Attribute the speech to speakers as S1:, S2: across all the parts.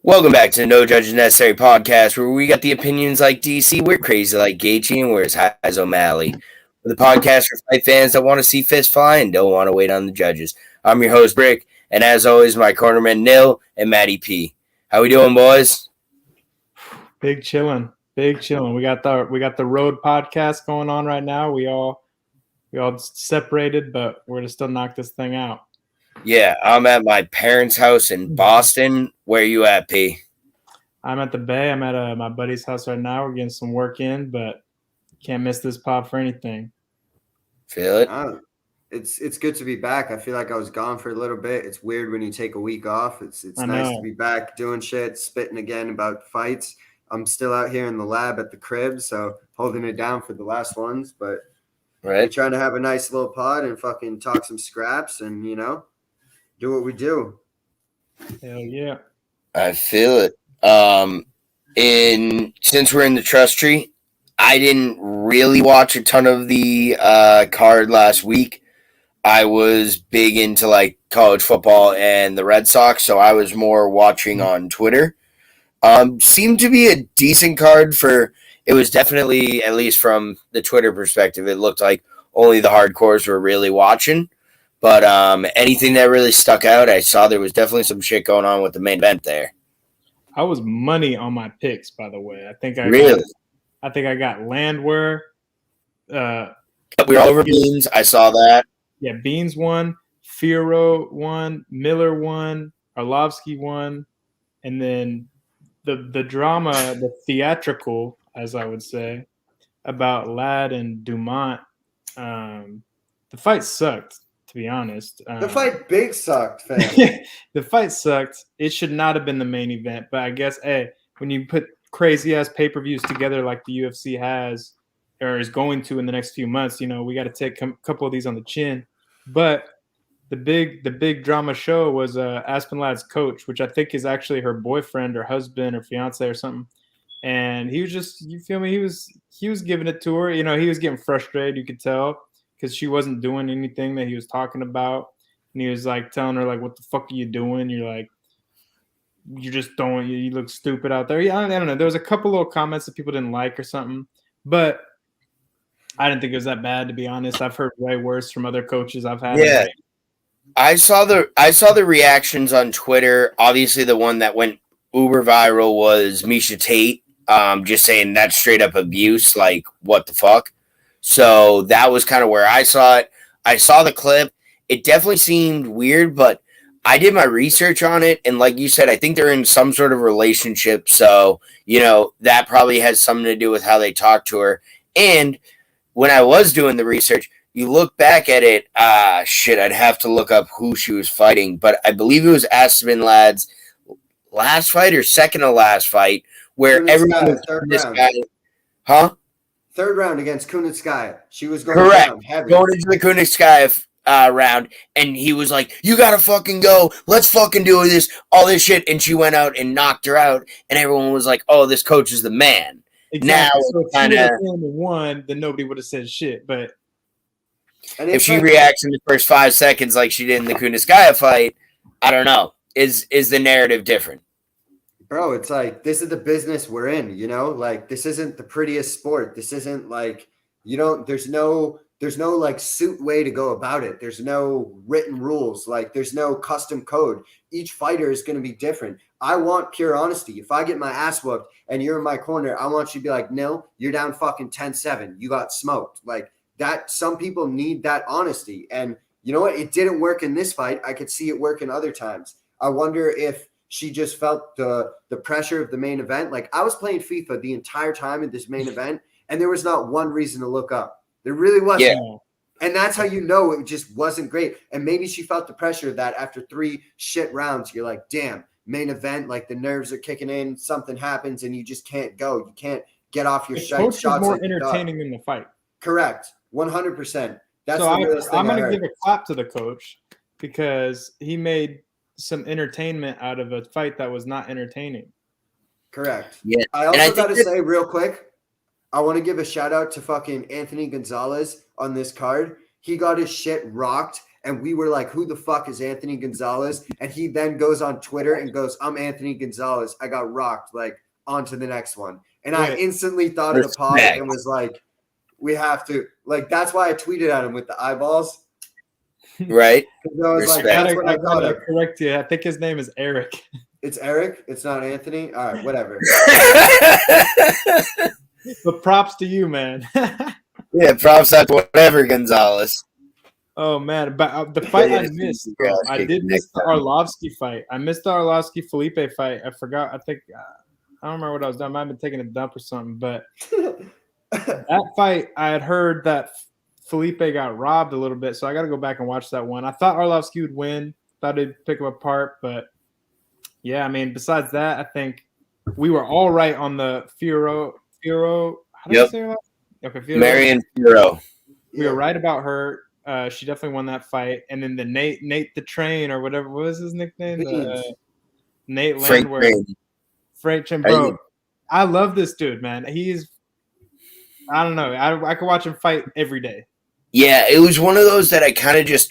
S1: Welcome back to the No Judges Necessary podcast, where we got the opinions like DC, we're crazy like Gaethje, and we're as high as O'Malley. The podcast for fight fans that want to see fists fly and don't want to wait on the judges. I'm your host, Brick, and as always, my cornerman, Nil, and Matty P. How we doing, boys?
S2: Big chillin'. We got the road podcast going on right now. We all separated, but we're gonna still knock this thing out.
S1: Yeah, I'm at my parents' house in Boston. Where you at, P?
S2: I'm at the Bay. I'm at my buddy's house right now. We're getting some work in, but can't miss this pod for anything.
S1: Feel it?
S3: It's good to be back. I feel like I was gone for a little bit. It's weird when you take a week off. It's nice to be back doing shit, spitting again about fights. I'm still out here in the lab at the crib, so holding it down for the last ones, but we're trying to have a nice little pod and fucking talk some scraps and, do what we do.
S2: Hell yeah.
S1: I feel it. Since we're in the trust tree, I didn't really watch a ton of the card last week. I was big into like college football and the Red Sox, so I was more watching on Twitter. Seemed to be a decent card it was definitely, at least from the Twitter perspective, it looked like only the hardcores were really watching. But anything that really stuck out, I saw there was definitely some shit going on with the main event there.
S2: I was money on my picks, by the way. I think I got Landwehr.
S1: We were over Beans. I saw that.
S2: Yeah, Beans won, Fierro won, Miller won, Arlovsky won, and then the drama, the theatrical, as I would say, about Ladd and Dumont. The fight sucked. To be honest,
S3: the fight big sucked, fam.
S2: The fight sucked. It should not have been the main event, but I guess, when you put crazy ass pay-per-views together like the UFC has or is going to in the next few months, we got to take a couple of these on the chin. But the big drama show was Aspen Ladd's coach, which I think is actually her boyfriend or husband or fiance or something. And he was just, you feel me? He was giving it to her. He was getting frustrated. You could tell. Because she wasn't doing anything that he was talking about. And he was like telling her, like, what the fuck are you doing? You're like, you just don't, you look stupid out there. Yeah, I don't know. There was a couple little comments that people didn't like or something. But I didn't think it was that bad, to be honest. I've heard way worse from other coaches I've had.
S1: Yeah. I saw the reactions on Twitter. Obviously, the one that went uber viral was Misha Tate just saying that's straight up abuse. Like, what the fuck? So that was kind of where I saw it. I saw the clip. It definitely seemed weird, but I did my research on it. And like you said, I think they're in some sort of relationship. So, that probably has something to do with how they talk to her. And when I was doing the research, you look back at it, I'd have to look up who she was fighting. But I believe it was Aspen Ladd's last fight or second to last fight where everyone was this guy. Huh?
S3: Third round against Kunitskaya. She was going
S1: down heavy. Going into the Kunitskaya round, and he was like, you gotta fucking go. Let's fucking do this, all this shit. And she went out and knocked her out, and everyone was like, oh, this coach is the man.
S2: Exactly. Now, so if she would have won, then nobody would have said shit. But
S1: if she reacts in the first 5 seconds like she did in the Kunitskaya fight, I don't know. Is the narrative different?
S3: Bro, it's like, this is the business we're in, Like, this isn't the prettiest sport. This isn't like, there's no like suit way to go about it. There's no written rules. Like, there's no custom code. Each fighter is going to be different. I want pure honesty. If I get my ass whooped and you're in my corner, I want you to be like, no, you're down fucking 10-7. You got smoked. Like that. Some people need that honesty. And you know what? It didn't work in this fight. I could see it work in other times. I wonder if she just felt the pressure of the main event. Like, I was playing FIFA the entire time in this main event, and there was not one reason to look up. There really wasn't. Yeah. And that's how it just wasn't great. And maybe she felt the pressure that after 3 shit rounds, you're like, damn, main event, like the nerves are kicking in, something happens, and you just can't go. You can't get off your shots.
S2: Coach was more entertaining than the fight.
S3: Correct. 100%. That's
S2: so I'm going to give a clap to the coach because he made some entertainment out of a fight that was not entertaining.
S3: Correct.
S1: Yeah.
S3: I also got to say real quick, I want to give a shout out to fucking Anthony Gonzalez on this card. He got his shit rocked And we were like, who the fuck is Anthony Gonzalez? And he then goes on Twitter and goes, I'm Anthony Gonzalez. I got rocked. Like, on to the next one. And I instantly thought of the pod and was like, we have to. Like, that's why I tweeted at him with the eyeballs.
S1: Right.
S3: I was like, that's what I thought of.
S2: Correct you. I think his name is Eric.
S3: It's Eric. It's not Anthony. All right, whatever.
S2: But props to you, man.
S1: Yeah, props out to whatever Gonzalez.
S2: Oh man, but the fight I missed, bro. I did miss the Arlovsky fight. I missed the Arlovsky Felipe fight. I forgot. I think I don't remember what I was doing. I might have been taking a dump or something. But that fight, I had heard that Felipe got robbed a little bit, so I got to go back and watch that one. I thought Arlovsky would win. Thought he'd pick him apart, but yeah, I mean, besides that, I think we were all right on the Furo. How do you say her? Okay, Furo.
S1: Marion Furo.
S2: We were right about her. She definitely won that fight. And then the Nate the Train or whatever, what was his nickname? Nate Landwehr. Frank Chin, bro. I love this dude, man. I don't know. I could watch him fight every day.
S1: Yeah, it was one of those that I kind of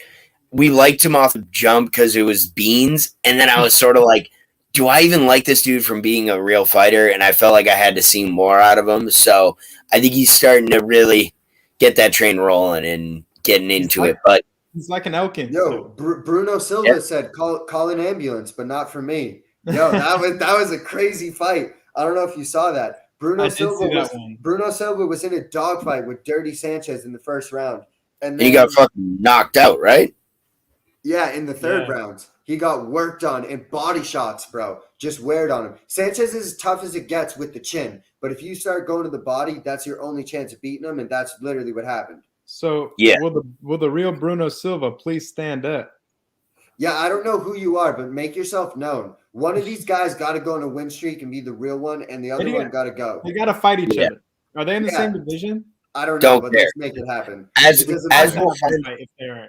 S1: we liked him off the jump because it was Beans. And then I was sort of like, do I even like this dude from being a real fighter? And I felt like I had to see more out of him. So I think he's starting to really get that train rolling and getting into it. But
S2: he's like an Elkin.
S3: Yo, Bruno Silva said, call an ambulance, but not for me. Yo, that was a crazy fight. I don't know if you saw that. Bruno Silva was in a dogfight with Dirty Sanchez in the first round. And then
S1: he got fucking knocked out, right?
S3: Yeah, in the third round. He got worked on and body shots, bro. Just weared on him. Sanchez is as tough as it gets with the chin. But if you start going to the body, that's your only chance of beating him, and that's literally what happened.
S2: So will the real Bruno Silva please stand up?
S3: Yeah, I don't know who you are, but make yourself known. One of these guys got to go on a win streak and be the real one, and the other one got to go.
S2: They got to fight each other. Are they in the same division?
S3: I don't know, but let's make it happen.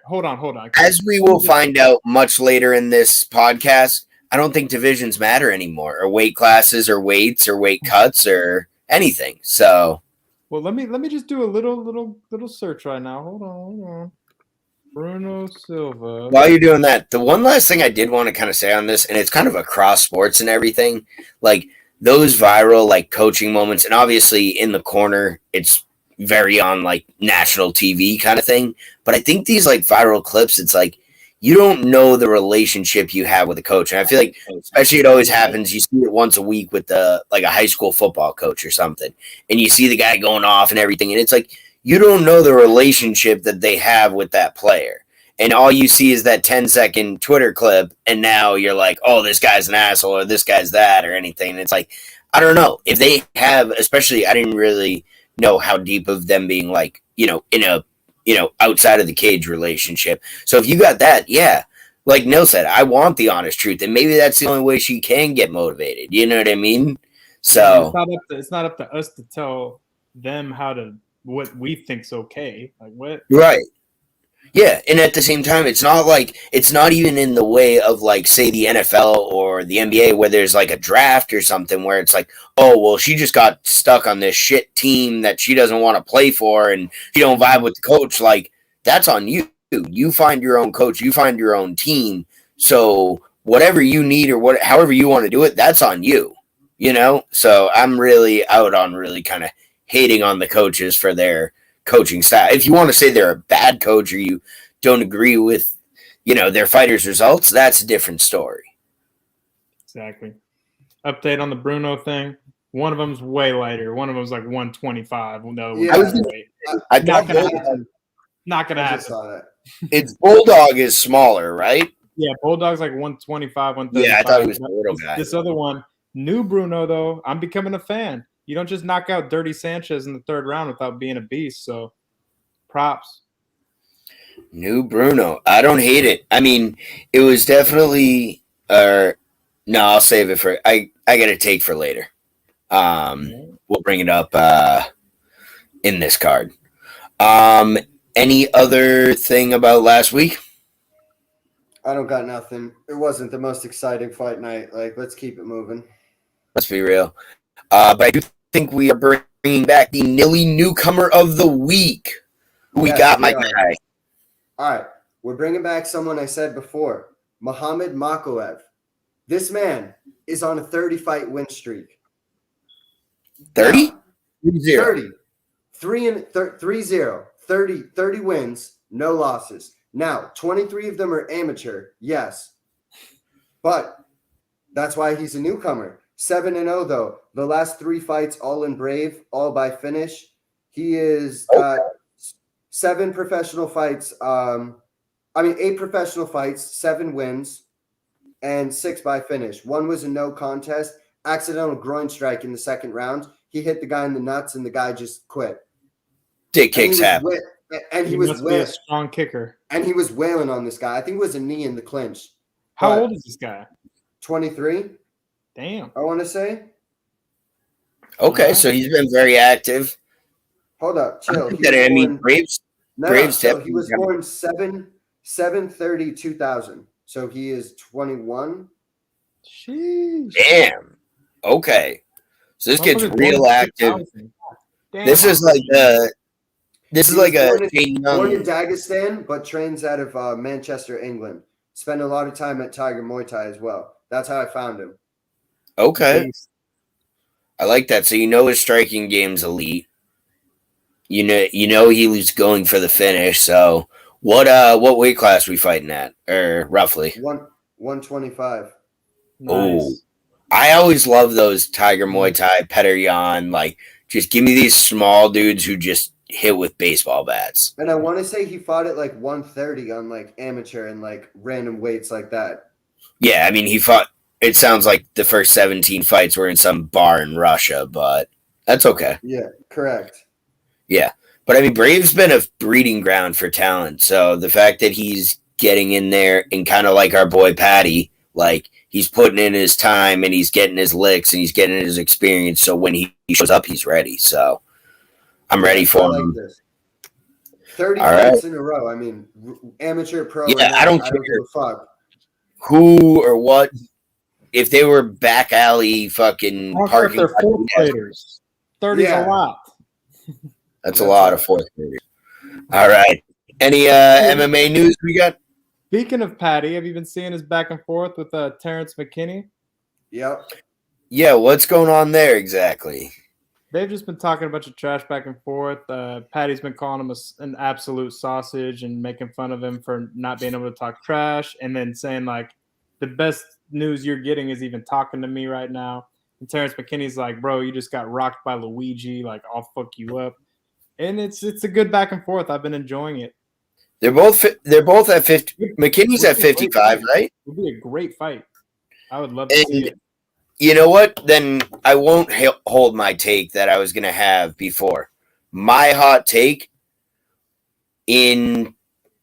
S2: Hold on.
S1: As we will find out much later in this podcast, I don't think divisions matter anymore, or weight classes, or weights, or weight cuts, or anything. So,
S2: well, let me just do a little search right now. Hold on. Bruno Silva.
S1: While you're doing that, the one last thing I did want to kind of say on this, and it's kind of across sports and everything, like those viral like coaching moments, and obviously in the corner, it's very on like national TV kind of thing. But I think these like viral clips, it's like you don't know the relationship you have with a coach. And I feel like especially it always happens, you see it once a week with like a high school football coach or something, and you see the guy going off and everything, and it's like you don't know the relationship that they have with that player. And all you see is that 10-second Twitter clip, and now you're like, oh, this guy's an asshole, or this guy's that, or anything. And it's like, I don't know. If they have, especially, I didn't really know how deep of them being like, in a, outside of the cage relationship. So if you got that, yeah, like Nil said, I want the honest truth. And maybe that's the only way she can get motivated. You know what I mean? So
S2: it's not up to us to tell them what we think's okay. Like what?
S1: Right. Yeah, and at the same time, it's not even in the way of like, say, the NFL or the NBA where there's like a draft or something where it's like, oh, well, she just got stuck on this shit team that she doesn't want to play for and she don't vibe with the coach. Like, that's on you. You find your own coach. You find your own team. So whatever you need or however you want to do it, that's on you, So I'm really out on really kind of hating on the coaches for their coaching style. If you want to say they're a bad coach or you don't agree with, their fighters' results, that's a different story.
S2: Exactly. Update on the Bruno thing. One of them's way lighter. One of them's like 125. No,
S3: yeah,
S2: not gonna happen.
S1: It's Bulldog is smaller, right?
S2: Yeah, Bulldog's like 125, 135.
S1: Yeah, I thought he was a little guy.
S2: This other one, new Bruno though, I'm becoming a fan. You don't just knock out Dirty Sanchez in the third round without being a beast. So, props.
S1: New Bruno. I don't hate it. I mean, it was definitely no, I'll save it for I got a take for later. We'll bring it up in this card. Any other thing about last week?
S3: I don't got nothing. It wasn't the most exciting fight night. Like, let's keep it moving.
S1: Let's be real. But I do think we are bringing back the Newcomer of the week. We got my guy.
S3: All right. We're bringing back someone I said before, Muhammad Makaev. This man is on a 30-fight win streak.
S1: 30?
S3: Now,
S1: 0.
S3: 30 wins, no losses. Now, 23 of them are amateur, yes. But that's why he's a newcomer. 7-0 though. The last 3 fights all in Brave, all by finish. He is 7 professional fights. 8 professional fights, 7 wins, and 6 by finish. 1 was a no contest, accidental groin strike in the second round. He hit the guy in the nuts, and the guy just quit.
S1: Dick kicks happen.
S3: And he
S2: must be a strong kicker.
S3: And he was wailing on this guy. I think it was a knee in the clinch.
S2: How old is this guy?
S3: 23.
S2: Damn.
S3: I want to say.
S1: Okay, so he's been very active.
S3: Hold up, chill.
S1: Braves.
S3: So he was born 7/30/2000. So he is 21.
S2: Sheesh.
S1: Damn. Okay. So this kid's real active.
S2: Damn.
S1: This is like a
S3: born in Dagestan, but trains out of Manchester, England. Spent a lot of time at Tiger Muay Thai as well. That's how I found him.
S1: Okay. I like that. So his striking game's elite. You know he was going for the finish. So what weight class are we fighting at? Or roughly?
S3: 125.
S2: Nice.
S1: Oh. I always love those Tiger Muay Thai, Petr Yan, like just give me these small dudes who just hit with baseball bats.
S3: And I want to say he fought at like 130 on like amateur and like random weights like that.
S1: Yeah, I mean he fought. It sounds like the first 17 fights were in some bar in Russia, but that's okay.
S3: Yeah, correct.
S1: Yeah, but I mean Brave's been a breeding ground for talent. So the fact that he's getting in there and kind of like our boy Patty, like he's putting in his time and he's getting his licks and he's getting his experience. So when he shows up, he's ready. So I'm ready for him.
S3: This. 30 fights in a row. I mean, amateur, pro.
S1: Yeah, I don't care
S3: give a fuck.
S1: Who or what. If they were back alley fucking parking,
S2: they're fourth graders. 30 is a lot.
S1: That's a lot of fourth graders. All right. Any MMA news we got?
S2: Speaking of Patty, have you been seeing his back and forth with Terrence McKinney?
S3: Yep.
S1: Yeah, what's going on there exactly?
S2: They've just been talking a bunch of trash back and forth. Patty's been calling him an absolute sausage and making fun of him for not being able to talk trash, and then saying like, the best news you're getting is even talking to me right now. And Terrence McKinney's like, bro, you just got rocked by Luigi. Like, I'll fuck you up. And it's a good back and forth. I've been enjoying it.
S1: They're both at 50. McKinney's at 55, right?
S2: It would be a great fight. I would love to see it.
S1: You know what? Then I won't hold my take that I was going to have before. My hot take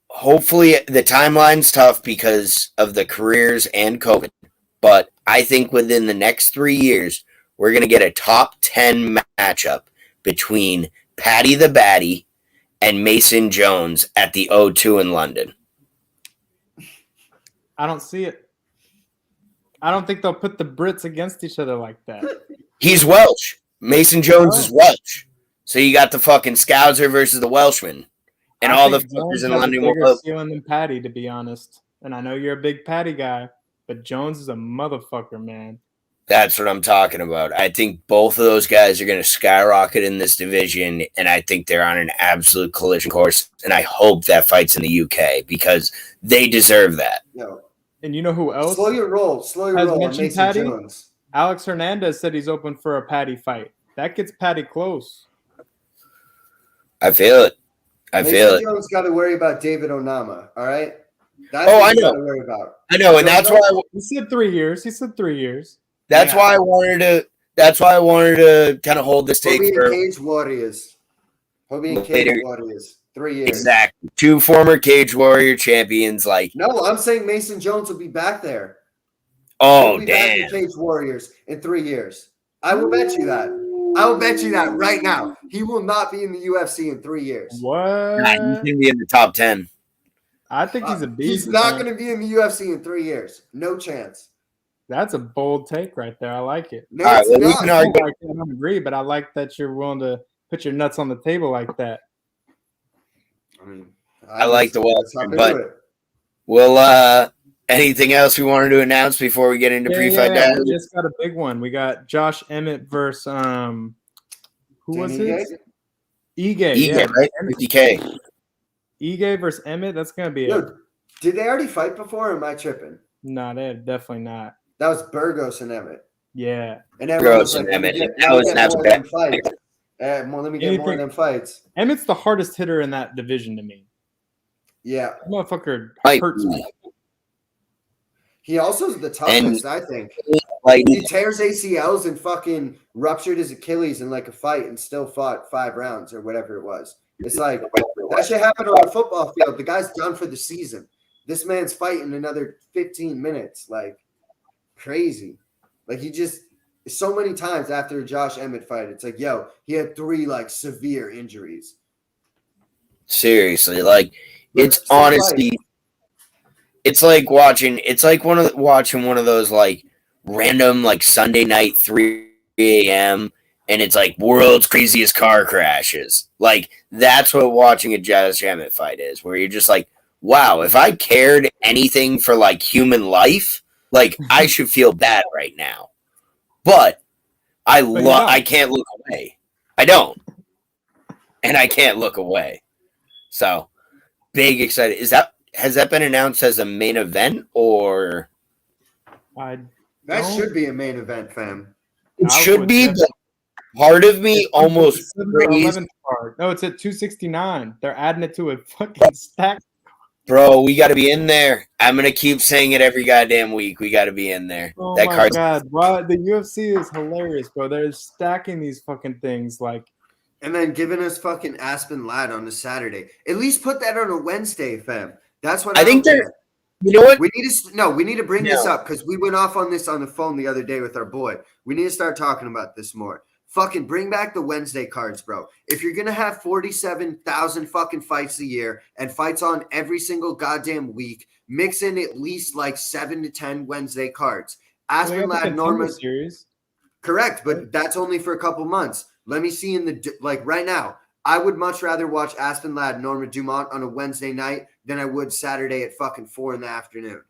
S1: hopefully the timeline's tough because of the careers and COVID, but I think within the next 3 years, we're going to get a top 10 matchup between Patty the Batty and Mason Jones at the O2 in London.
S2: I don't see it. I don't think they'll put the Brits against each other like that.
S1: He's Welsh. Mason Jones is Welsh. So you got the fucking Scouser versus the Welshman. And all the fuckers in London will
S2: bigger ceiling than Patty, to be honest. And I know you're a big Patty guy, but Jones is a motherfucker, man.
S1: That's what I'm talking about. I think both of those guys are going to skyrocket in this division, and I think they're on an absolute collision course. And I hope that fight's in the UK because they deserve that.
S3: No.
S2: And you know who else?
S3: Slow your roll.
S2: Mentioned Patty? Jones. Alex Hernandez said he's open for a Patty fight. That gets Patty close.
S1: I feel it. Mason
S3: Jones got to worry about David Onama. All right. That's
S1: what I know.
S3: To worry about.
S1: I know, and that's why
S2: he said 3 years. He said 3 years.
S1: That's why I wanted to. That's why I wanted to kind of hold this take for
S3: Cage Warriors. Cage Warriors. 3 years.
S1: Exactly. 2 former Cage Warrior champions. Like
S3: no, I'm saying Mason Jones will be back there.
S1: Oh,
S3: damn!
S1: Back
S3: in Cage Warriors in 3 years. I will bet you that. I will bet you that right now. He will not be in the UFC in 3 years.
S2: What?
S1: He's going to be in the top 10.
S2: I think he's a beast.
S3: He's not going to be in the UFC in 3 years. No chance.
S2: That's a bold take right there. I like it.
S3: No, I
S2: don't agree, but I like that you're willing to put your nuts on the table like that.
S3: I mean,
S1: I like the Welshman, but Well, anything else we wanted to announce before we get into pre-fight
S2: Yeah.
S1: diaries?
S2: We just got a big one. We got Josh Emmett versus who was it? Ige. Yeah,
S1: right? 50K.
S2: Ige versus Emmett. That's gonna be
S3: Yo, did they already fight before, or am I tripping?
S2: No, they're definitely not.
S3: That was Burgos and Emmett.
S2: Yeah.
S3: And everyone was
S1: Burgos
S3: like,
S1: and
S3: let me
S1: Emmett.
S3: get
S1: That was
S3: more
S1: not
S3: of
S1: bad.
S3: them fights. Let me get more of them fights.
S2: Emmett's the hardest hitter in that division to me.
S3: Yeah.
S2: That motherfucker
S1: Like,
S2: hurts me.
S3: He also is the toughest, I think.
S1: like,
S3: He tears ACLs and fucking ruptured his Achilles in like a fight and still fought 5 rounds or whatever it was. It's like that shit happened on a football field. The guy's done for the season. This man's fighting another 15 minutes. Like crazy. Like he just so many times after a Josh Emmett fight, it's like, yo, he had 3 like severe injuries.
S1: seriously, like it's
S3: Sick
S1: honestly,
S3: fight.
S1: it's like watching one of those like random like Sunday night 3 a.m. and it's like world's craziest car crashes. Like that's what watching a Josh Emmett fight is, where you're just like, wow, if I cared anything for like human life, like I should feel bad right now. But I can't look away. I don't. And I can't look away. So big excited. Has that been announced as a main event or
S3: That should be a main event, fam.
S1: it should be, but part of me almost prays,
S2: No, it's at 269. They're adding it to a fucking stack.
S1: bro, we got to be in there. I'm gonna keep saying it every goddamn week. We got to be in there.
S2: Oh
S1: that
S2: my
S1: card's
S2: god! Wow, the UFC is hilarious, bro. They're stacking these fucking things like.
S3: And then giving us fucking Aspen Ladd on a Saturday. At least put that on a Wednesday, fam. That's what
S1: I think
S3: they're.
S1: they're. You know what?
S3: We need to bring this up because we went off on this on the phone the other day with our boy. We need to start talking about this more. Fucking bring back the Wednesday cards, bro. If you're gonna have 47,000 fucking fights a year and fights on every single goddamn week, mix in at least like 7 to 10 Wednesday cards. Aspen Ladd, Norma
S2: series.
S3: Correct, but that's only for a couple months. Let me see in the like right now. I would much rather watch Aspen Ladd, Norma Dumont on a Wednesday night than I would Saturday at fucking 4 in the afternoon.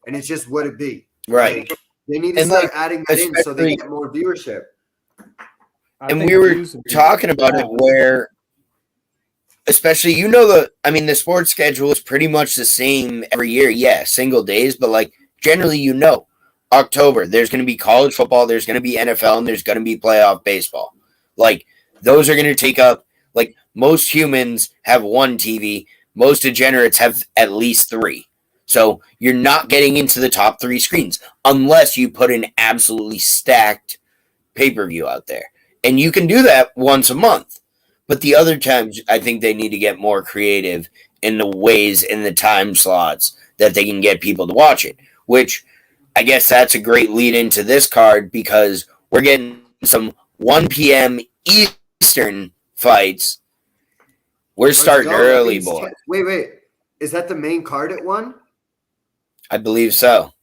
S3: And it's just what it be.
S1: Right.
S3: Like, they need to start adding that in so they get more viewership.
S1: And we were talking about it where, especially, the sports schedule is pretty much the same every year. Yeah, single days, but like generally, October, there's going to be college football, there's going to be NFL, and there's going to be playoff baseball. Like, those are going to take up, like, most humans have 1 TV, most degenerates have at least 3. So you're not getting into the top 3 screens unless you put an absolutely stacked pay-per-view out there. And you can do that once a month. But the other times, I think they need to get more creative in the ways, in the time slots that they can get people to watch it, which I guess that's a great lead into this card because we're getting some 1 p.m. Eastern fights. We're starting early, boy.
S3: Wait. Is that the main card at 1?
S1: I believe so.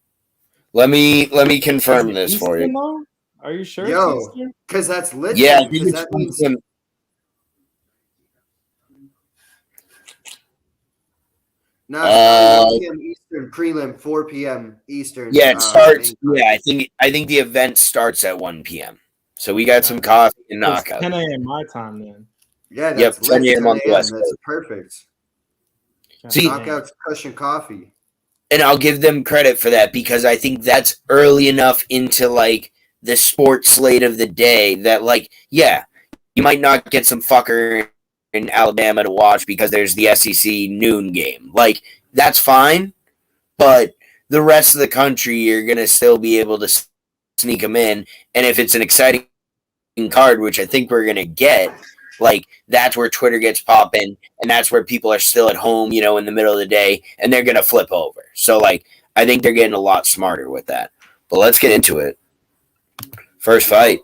S1: Let me confirm this
S2: Eastern,
S1: for you.
S2: though? Are you sure?
S3: Yo, because that's lit.
S1: Yeah,
S3: because that means no, 1 p.m. Eastern prelim, 4 p.m. Eastern.
S1: Yeah, it starts. Yeah, I think the event starts at 1 p.m. So we got some coffee and knockout.
S2: 10 a.m. my time then.
S3: Yeah, that's
S1: 10 a.m. on the West
S3: That's perfect.
S1: See,
S3: knockouts, cushion coffee.
S1: And I'll give them credit for that because I think that's early enough into like the sports slate of the day that like, yeah, you might not get some fucker in Alabama to watch because there's the SEC noon game. Like, that's fine, but the rest of the country, you're going to still be able to sneak them in. And if it's an exciting card, which I think we're going to get, like, that's where Twitter gets popping, and that's where people are still at home, in the middle of the day, and they're going to flip over. So, like, I think they're getting a lot smarter with that. But let's get into it. First fight.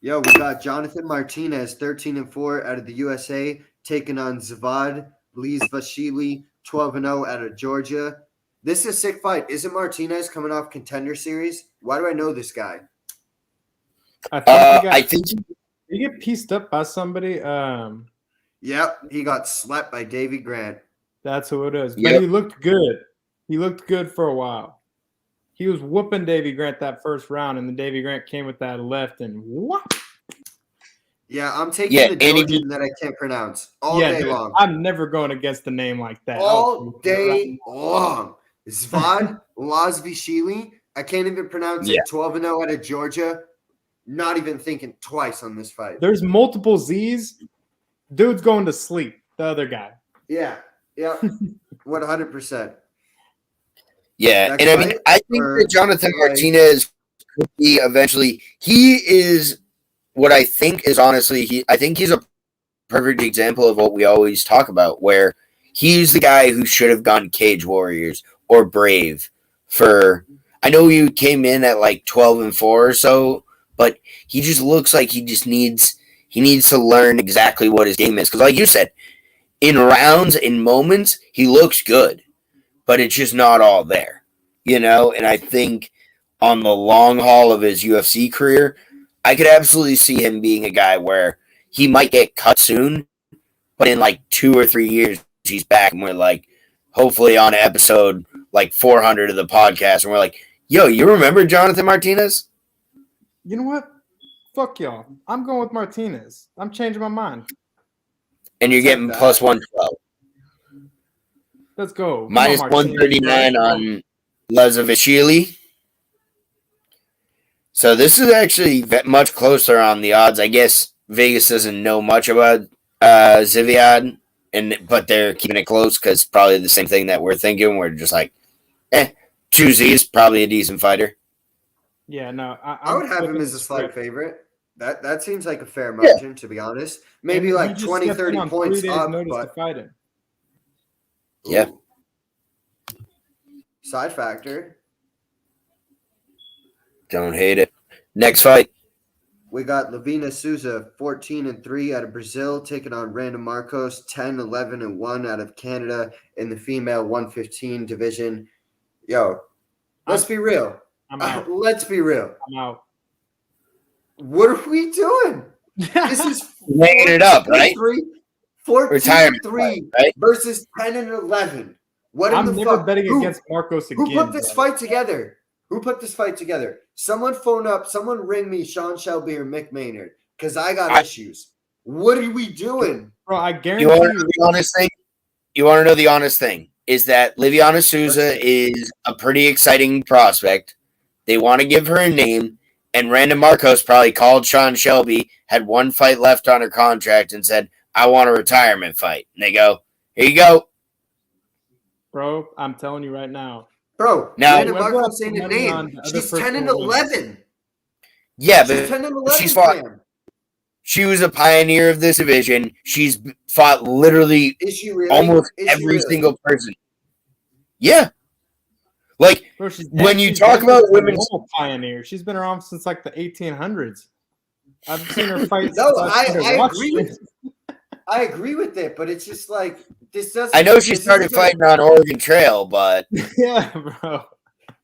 S3: Yo, we got Jonathan Martinez, 13-4 out of the USA, taking on Zavad Blizvashvili, 12-0 out of Georgia. This is a sick fight. Isn't Martinez coming off Contender Series? Why do I know this guy?
S2: I think he get pieced up by somebody.
S3: Yep, he got slapped by Davy Grant.
S2: That's who it is. But
S1: Yep.
S2: he looked good. He looked good for a while. He was whooping Davy Grant that first round, and then Davy Grant came with that left and what?
S3: Yeah, I'm taking
S1: Yeah,
S3: the
S1: and he
S3: Georgian that I can't pronounce all day
S2: dude,
S3: long.
S2: I'm never going against the name like that.
S3: All day long. Zvad Lazvishvili. I can't even pronounce
S1: Yeah.
S3: it. 12-0 out of Georgia. Not even thinking twice on this fight.
S2: There's multiple Z's. Dude's going to sleep. The other guy.
S3: Yeah. 100%.
S1: Yeah,
S3: Next
S1: and I mean,
S3: fight,
S1: I think
S3: or
S1: that Jonathan
S3: like-
S1: Martinez could be eventually. He is what I think is honestly. I think he's a perfect example of what we always talk about, where he's the guy who should have gone Cage Warriors or Brave. I know you came in at like 12-4 or so, but he just looks like he needs to learn exactly what his game is. Because, like you said, in rounds, in moments, he looks good, but it's just not all there, you know? And I think on the long haul of his UFC career, I could absolutely see him being a guy where he might get cut soon, but in like 2 or 3 years, he's back and we're like, hopefully on episode like 400 of the podcast, and we're like, yo, you remember Jonathan Martinez?
S2: You know what? Fuck y'all. I'm going with Martinez. I'm changing my mind.
S1: And you're getting
S3: that.
S1: plus 112.
S2: Let's go. Come
S1: Minus
S2: on, Martinez.
S1: 139 on Lazavishvili. So this is actually much closer on the odds. I guess Vegas doesn't know much about Ziviad, but they're keeping it close because probably the same thing that we're thinking. We're just like, Juicy is probably a decent fighter.
S2: Yeah, no.
S3: I would have him as a slight favorite. That seems like a fair margin, to be honest. Maybe
S2: And
S3: like
S2: he just
S3: 20,
S2: stepped in
S3: 30
S2: on
S3: points
S2: 3 days
S3: up.
S2: notice
S3: But
S2: to fight him.
S1: Yeah.
S3: Ooh. Side factor.
S1: Don't hate it. Next fight.
S3: We got Lavina Souza, 14-3 out of Brazil, taking on Randa Marcos, 10-11-1 out of Canada in the female 115 division. Yo, let's be real.
S2: I'm out.
S3: Let's be real.
S2: I'm out.
S3: What are we doing? This is
S1: Weighing it up, right?
S3: 14-3
S1: right?
S3: versus 10-11. What in
S2: I'm
S3: the
S2: never
S3: fuck?
S2: betting against Marcos again.
S3: Who put this
S2: bro.
S3: fight together? Who put this fight together? Someone phone up. Someone ring me Sean Shelby or Mick Maynard because I got issues. What are we doing?
S2: Bro, I guarantee
S1: You want to know the honest thing? You want to know the honest thing? Is that Liviana Souza is a pretty exciting prospect. They want to give her a name, and Randa Marcos probably called Sean Shelby, had one fight left on her contract, and said, I want a retirement fight. And they go, here you go.
S2: Bro, I'm telling you right now.
S3: Bro,
S1: now,
S3: Randa Marcos ain't a name. She's 10-11.
S1: Yeah,
S3: She's
S1: but
S3: 10-11.
S1: she's fought. She was a pioneer of this division. She's fought literally almost every single person. Yeah. Like,
S2: Bro,
S1: when you talk about women's
S2: pioneer, she's been around since like the 1800s. I've seen her fight.
S3: No, I agree with it, but it's just like this doesn't.
S1: I know she started fighting on Oregon Trail, but
S2: yeah, bro.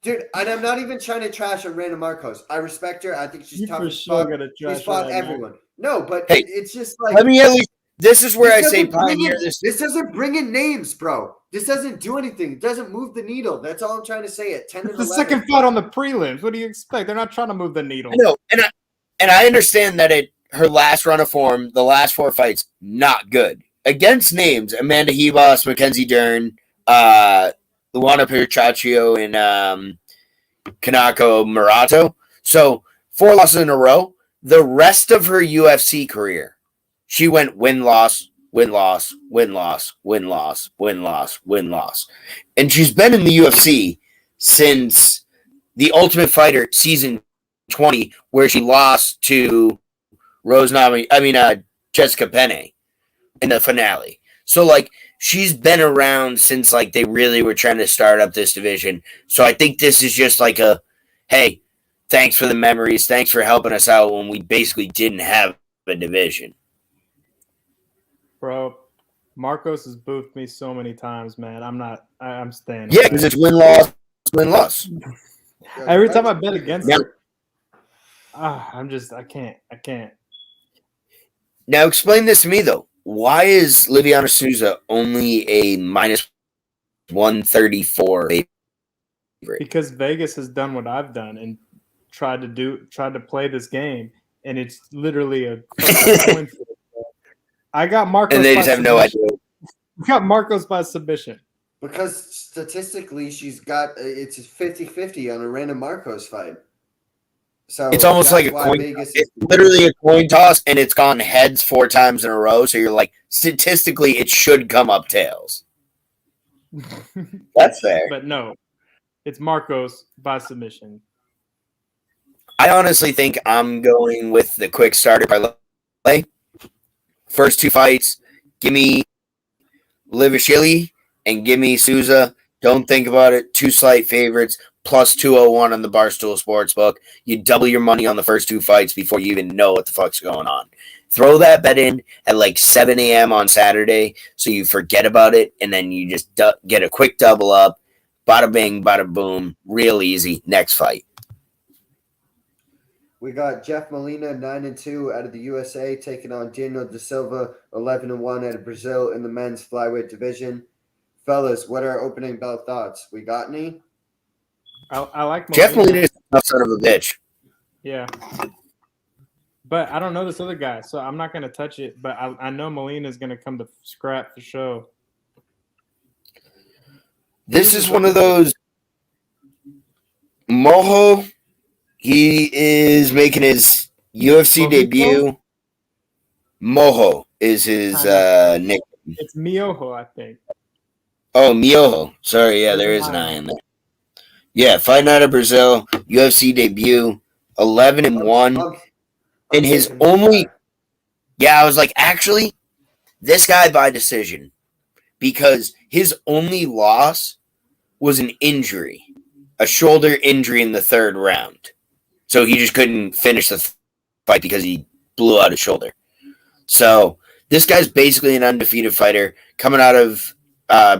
S3: Dude, and I'm not even trying to trash on Randa Marcos. I respect her. I think she's tough as fuck. She's fought everyone. No, but
S1: hey,
S3: it's just like.
S1: Let me at least. This is where I say pioneer.
S3: This doesn't bring in names, bro. This doesn't do anything. It doesn't move the needle. That's all I'm trying to say. At 10 and 11.
S2: The second fight on the prelims. What do you expect? They're not trying to move the needle.
S1: I know, and I understand that her last run of form, the last 4 fights, not good. Against names, Amanda Hebos, Mackenzie Dern, Luana Pirchaccio, and Kanako Murato. So 4 losses in a row. The rest of her UFC career, she went win-loss, win-loss, win-loss, win-loss, win-loss, win-loss. And she's been in the UFC since The Ultimate Fighter season 20, where she lost to Jessica Penne in the finale. So, like, she's been around since, like, they really were trying to start up this division. So I think this is just like a, hey, thanks for the memories. Thanks for helping us out when we basically didn't have a division.
S2: Bro, Marcos has boofed me so many times, man. I'm staying.
S1: Yeah, because it's win-loss, win-loss.
S2: Every time I bet against her, I can't.
S1: Now explain this to me, though. why is Liviana Souza only a minus 134 favorite?
S2: Because Vegas has done what I've done and tried to play this game, and it's literally a fucking coin flip. I got Marcos
S1: And they
S2: by
S1: just have no
S2: submission.
S1: idea.
S2: I got Marcos by submission.
S3: Because statistically, she's got it's 50-50 on a random Marcos fight. So
S1: It's almost like a coin. It's literally a coin toss, and it's gone heads 4 times in a row. So you're like, statistically, it should come up tails. That's fair.
S2: But no, it's Marcos by submission.
S1: I honestly think I'm going with the quick starter parlay. First 2 fights, give me Livashili and give me Souza. Don't think about it. 2 slight favorites, plus 201 on the Barstool Sportsbook. You double your money on the first 2 fights before you even know what the fuck's going on. Throw that bet in at like 7 a.m. on Saturday so you forget about it, and then you just get a quick double up. Bada bing, bada boom. Real easy. Next fight.
S3: We got Jeff Molina 9-2 out of the USA taking on Daniel Da Silva 11-1 out of Brazil in the men's flyweight division. Fellas, what are our opening bell thoughts? We got any?
S2: I like
S1: Jeff Molina is a son of a bitch.
S2: Yeah. But I don't know this other guy, so I'm not going to touch it. But I know Molina is going to come to scrap for show.
S1: This is one of those. Moho, he is making his UFC debut. Moho is his nickname.
S2: It's Miojo, I think.
S1: Oh, Miojo. Sorry, yeah, there is an I in there. Yeah, fighting out of Brazil, UFC debut, 11-1. And his only... Yeah, I was like, actually, this guy by decision. Because his only loss was an injury. A shoulder injury in the 3rd round. So he just couldn't finish the fight because he blew out his shoulder. So this guy's basically an undefeated fighter coming out of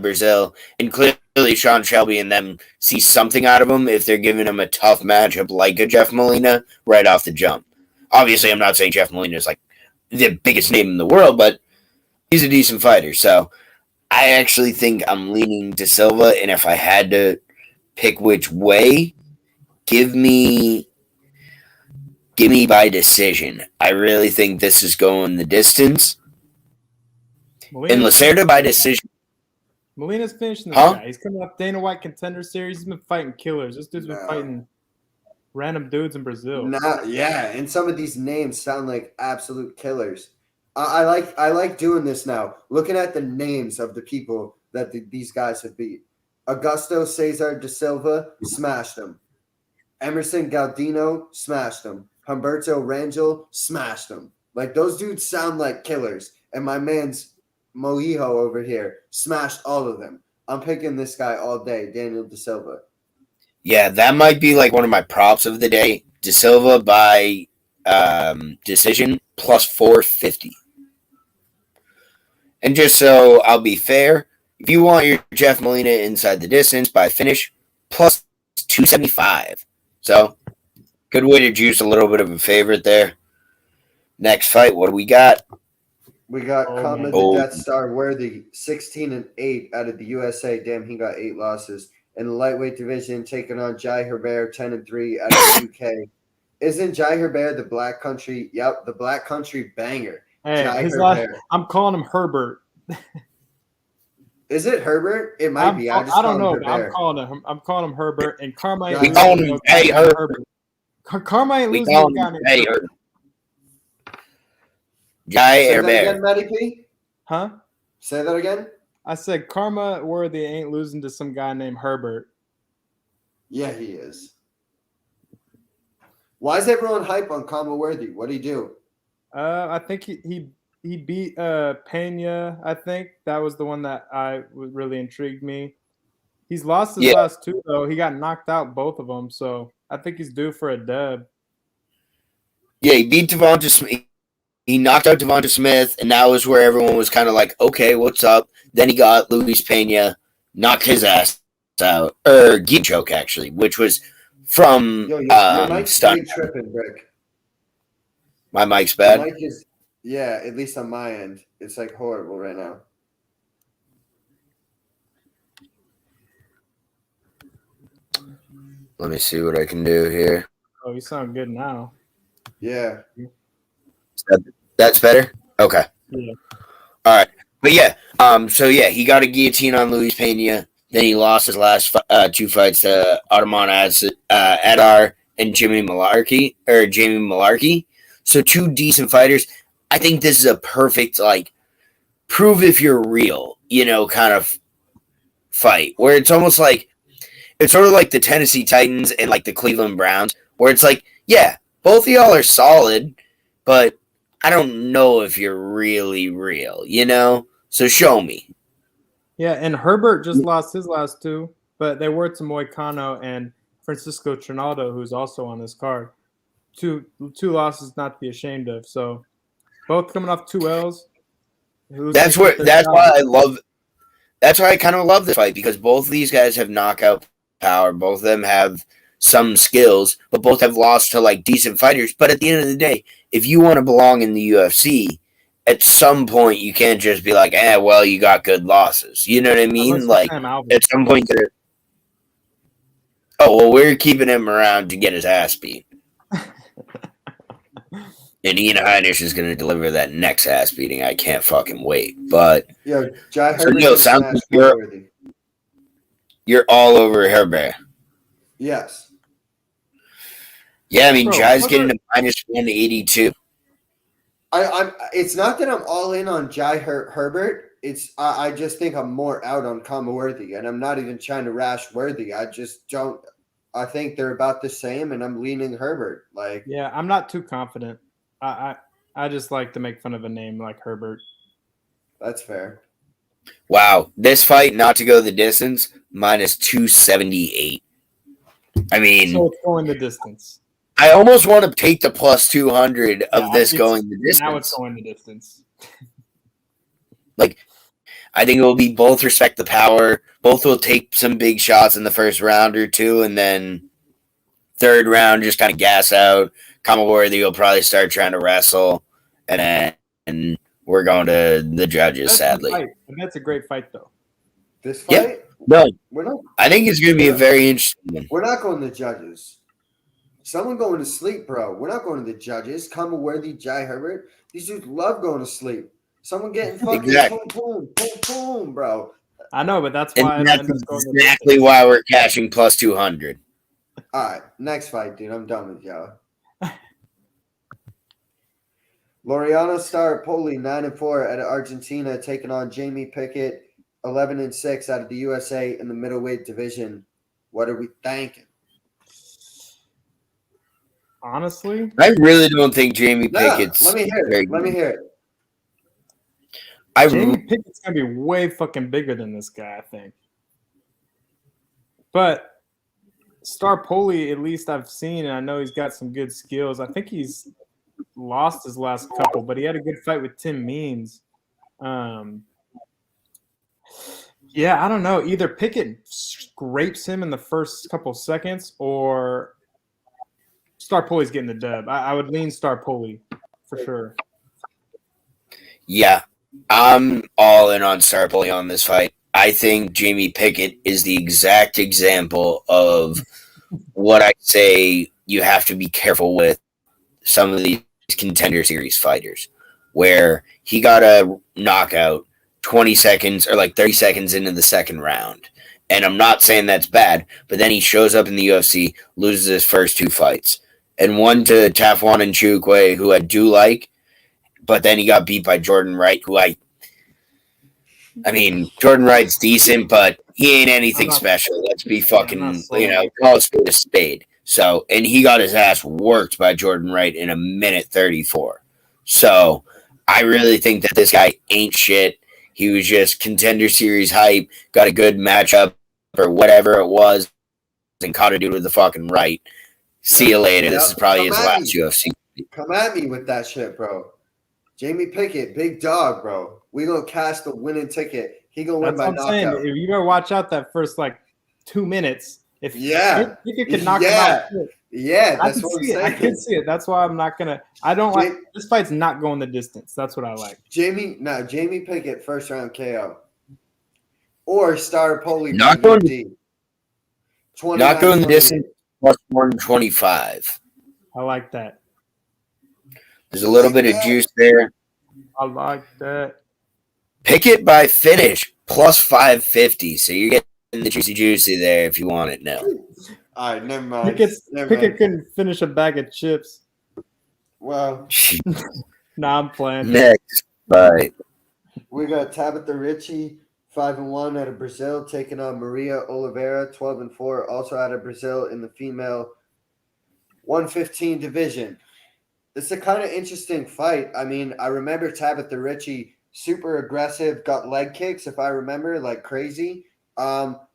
S1: Brazil. And clearly Sean Shelby and them see something out of him if they're giving him a tough matchup like a Jeff Molina right off the jump. Obviously, I'm not saying Jeff Molina is like the biggest name in the world, but he's a decent fighter. So I actually think I'm leaning to Silva. And if I had to pick which way, give me by decision. I really think this is going the distance. And Lacerda by decision.
S2: Molina's finishing this guy. He's coming up Dana White Contender Series. He's been fighting killers. This dude's been fighting random dudes in Brazil.
S3: Yeah, and some of these names sound like absolute killers. I like doing this now. Looking at the names of the people that these guys have beat. Augusto Cesar da Silva smashed him. Emerson Galdino smashed him. Humberto Rangel smashed him. Like, those dudes sound like killers. And my man's Mohijo over here smashed all of them. I'm picking this guy all day, Daniel Da Silva.
S1: Yeah, that might be like one of my props of the day. Da Silva by decision plus 450. And just so I'll be fair, if you want your Jeff Molina inside the distance by finish, plus 275. So, good way to juice a little bit of a favorite there. Next fight, what do we got?
S3: We got Kama the Death Star Worthy, 16-8 out of the USA. Damn, he got 8 losses. In the lightweight division, taking on Jai Herbert, 10-3 out of the UK. Isn't Jai Herbert the Black Country? Yep, the Black Country banger.
S2: Hey, I'm calling him Herbert.
S3: Is it Herbert? It might be.
S2: I don't know. I'm calling him Herbert. And Karma ain't
S1: losing. We call him Jai Herbert.
S2: Karma ain't losing to a guy named Herbert.
S1: Jai
S3: Say
S1: Herbert.
S3: that again, Matty P?
S2: Huh?
S3: Say that again?
S2: I said Karma Worthy ain't losing to some guy named Herbert.
S3: Yeah, he is. Why is everyone hype on Karma Worthy? What'd he do?
S2: I think he beat Pena. I think that was the one that really intrigued me. He's lost his last 2 though. He got knocked out both of them, so I think he's due for a dub.
S1: Yeah, he beat Devonta Smith. He knocked out Devonta Smith, and that was where everyone was kind of like, "Okay, what's up?" Then he got Luis Pena, knocked his ass out, or Geek Choke actually, which was from
S3: your mic's really tripping, Rick.
S1: My mic's bad.
S3: Yeah, at least on my end, it's like horrible right now.
S1: Let me see what I can do here.
S2: Oh, you sound good now.
S3: Yeah.
S1: That's better? Okay.
S2: Yeah.
S1: All right. But yeah, so yeah, he got a guillotine on Luis Pena. Then he lost his last two fights to Adar and Jamie Malarkey. So two decent fighters. I think this is a perfect like prove if you're real, kind of fight where it's almost like it's sort of like the Tennessee Titans and like the Cleveland Browns, where it's like, yeah, both of y'all are solid, but I don't know if you're really real, So show me.
S2: Yeah, and Herbert just lost his last two, but they were to Moicano and Francisco Trinaldo, who's also on this card. Two losses not to be ashamed of. So both coming off 2 L's.
S1: That's why I kind of love this fight, because both of these guys have knockout power. Both of them have some skills, but both have lost to like decent fighters. But at the end of the day, if you want to belong in the UFC, at some point you can't just be like, well, you got good losses. You know what I mean? Like at some point, we're keeping him around to get his ass beat. And Ian Heinisch is going to deliver that next ass beating. I can't fucking wait. But
S3: Jai Herbert
S1: sounds like you're all over Herbert.
S3: Yes.
S1: Yeah, I mean, Jai's getting a minus 182.
S3: It's not that I'm all in on Jai Herbert. It's I just think I'm more out on Kama Worthy, and I'm not even trying to rash Worthy. I just don't. I think they're about the same, and I'm leaning Herbert. Like,
S2: yeah, I'm not too confident. I just like to make fun of a name like Herbert.
S3: That's fair.
S1: Wow, this fight not to go the distance, minus 278. I mean,
S2: so it's going the distance.
S1: I almost want to take the plus 200 of this going the distance.
S2: Now it's going the distance.
S1: Like, I think it will be both respect the power. Both will take some big shots in the first round or two, and then third round just kind of gas out. Kama Worthy will probably start trying to wrestle, and then we're going to the judges, sadly.
S2: That's a great fight, though.
S3: This fight?
S1: Yeah. No. I think it's going to be a very interesting one.
S3: We're not going to the judges. Someone going to sleep, bro. We're not going to the judges. Kama Worthy, Jai Herbert. These dudes love going to sleep. Someone getting fucking boom, boom, bro.
S2: I know, but that's why.
S1: And that's exactly why we're cashing plus 200.
S3: All right, next fight, dude. I'm done with y'all. Laureano Staropoli, 9-4 out of Argentina, taking on Jamie Pickett, 11-6 out of the USA in the middleweight division. What are we thinking?
S2: Honestly,
S1: I really don't think Jamie Pickett's.
S3: Let me hear it. Let me hear it.
S2: Jamie Pickett's gonna be way fucking bigger than this guy, I think. But Staropoli, at least I've seen, and I know he's got some good skills. I think he's lost his last couple, but he had a good fight with Tim Means. Yeah, I don't know. Either Pickett scrapes him in the first couple seconds, or Staropoli's getting the dub. I would lean Staropoli for sure.
S1: Yeah, I'm all in on Staropoli on this fight. I think Jamie Pickett is the exact example of what I say you have to be careful with some of these Contender Series fighters, where he got a knockout 20 seconds or like 30 seconds into the second round. And I'm not saying that's bad, but then he shows up in the UFC, loses his first two fights. And one to Tafwan and Chukwe, who I do like, but then he got beat by Jordan Wright, who I mean, Jordan Wright's decent, but he ain't anything special. Let's be fucking, call a spade a spade. So, and he got his ass worked by Jordan Wright in 1:34. So, I really think that this guy ain't shit. He was just Contender Series hype, got a good matchup or whatever it was, and caught a dude with the fucking right. See you later. This is probably his last UFC.
S3: Come at me with that shit, bro. Jamie Pickett, big dog, bro. We gonna cast the winning ticket. He gonna win by knockout.
S2: If you better watch out that first 2 minutes, If
S3: Yeah.
S2: Pickett could knock him out,
S3: Yeah,
S2: I
S3: that's
S2: can
S3: what I'm
S2: see it. I
S3: saying.
S2: can see it. That's why I'm not gonna. I don't like this fight's not going the distance. That's what I like.
S3: Jamie Pickett, first round KO. Or Star Poli
S1: Not
S3: by
S1: going,
S3: UD.
S1: not going the
S3: 29-28.
S1: distance, plus 125.
S2: I like that.
S1: There's a little bit of juice there.
S2: I like that.
S1: Pickett by finish, plus 550. So you're getting the juicy there if you want it now.
S3: All right, never mind.
S2: Pickett couldn't finish a bag of chips.
S3: Well,
S2: Nah, I'm playing.
S1: Next fight.
S3: we got Tabitha Ricci, 5-1 out of Brazil, taking on Maria Oliveira, 12-4, also out of Brazil in the female 115 division. It's a kind of interesting fight. I mean, I remember Tabitha Ricci, super aggressive, got leg kicks, if I remember, like crazy.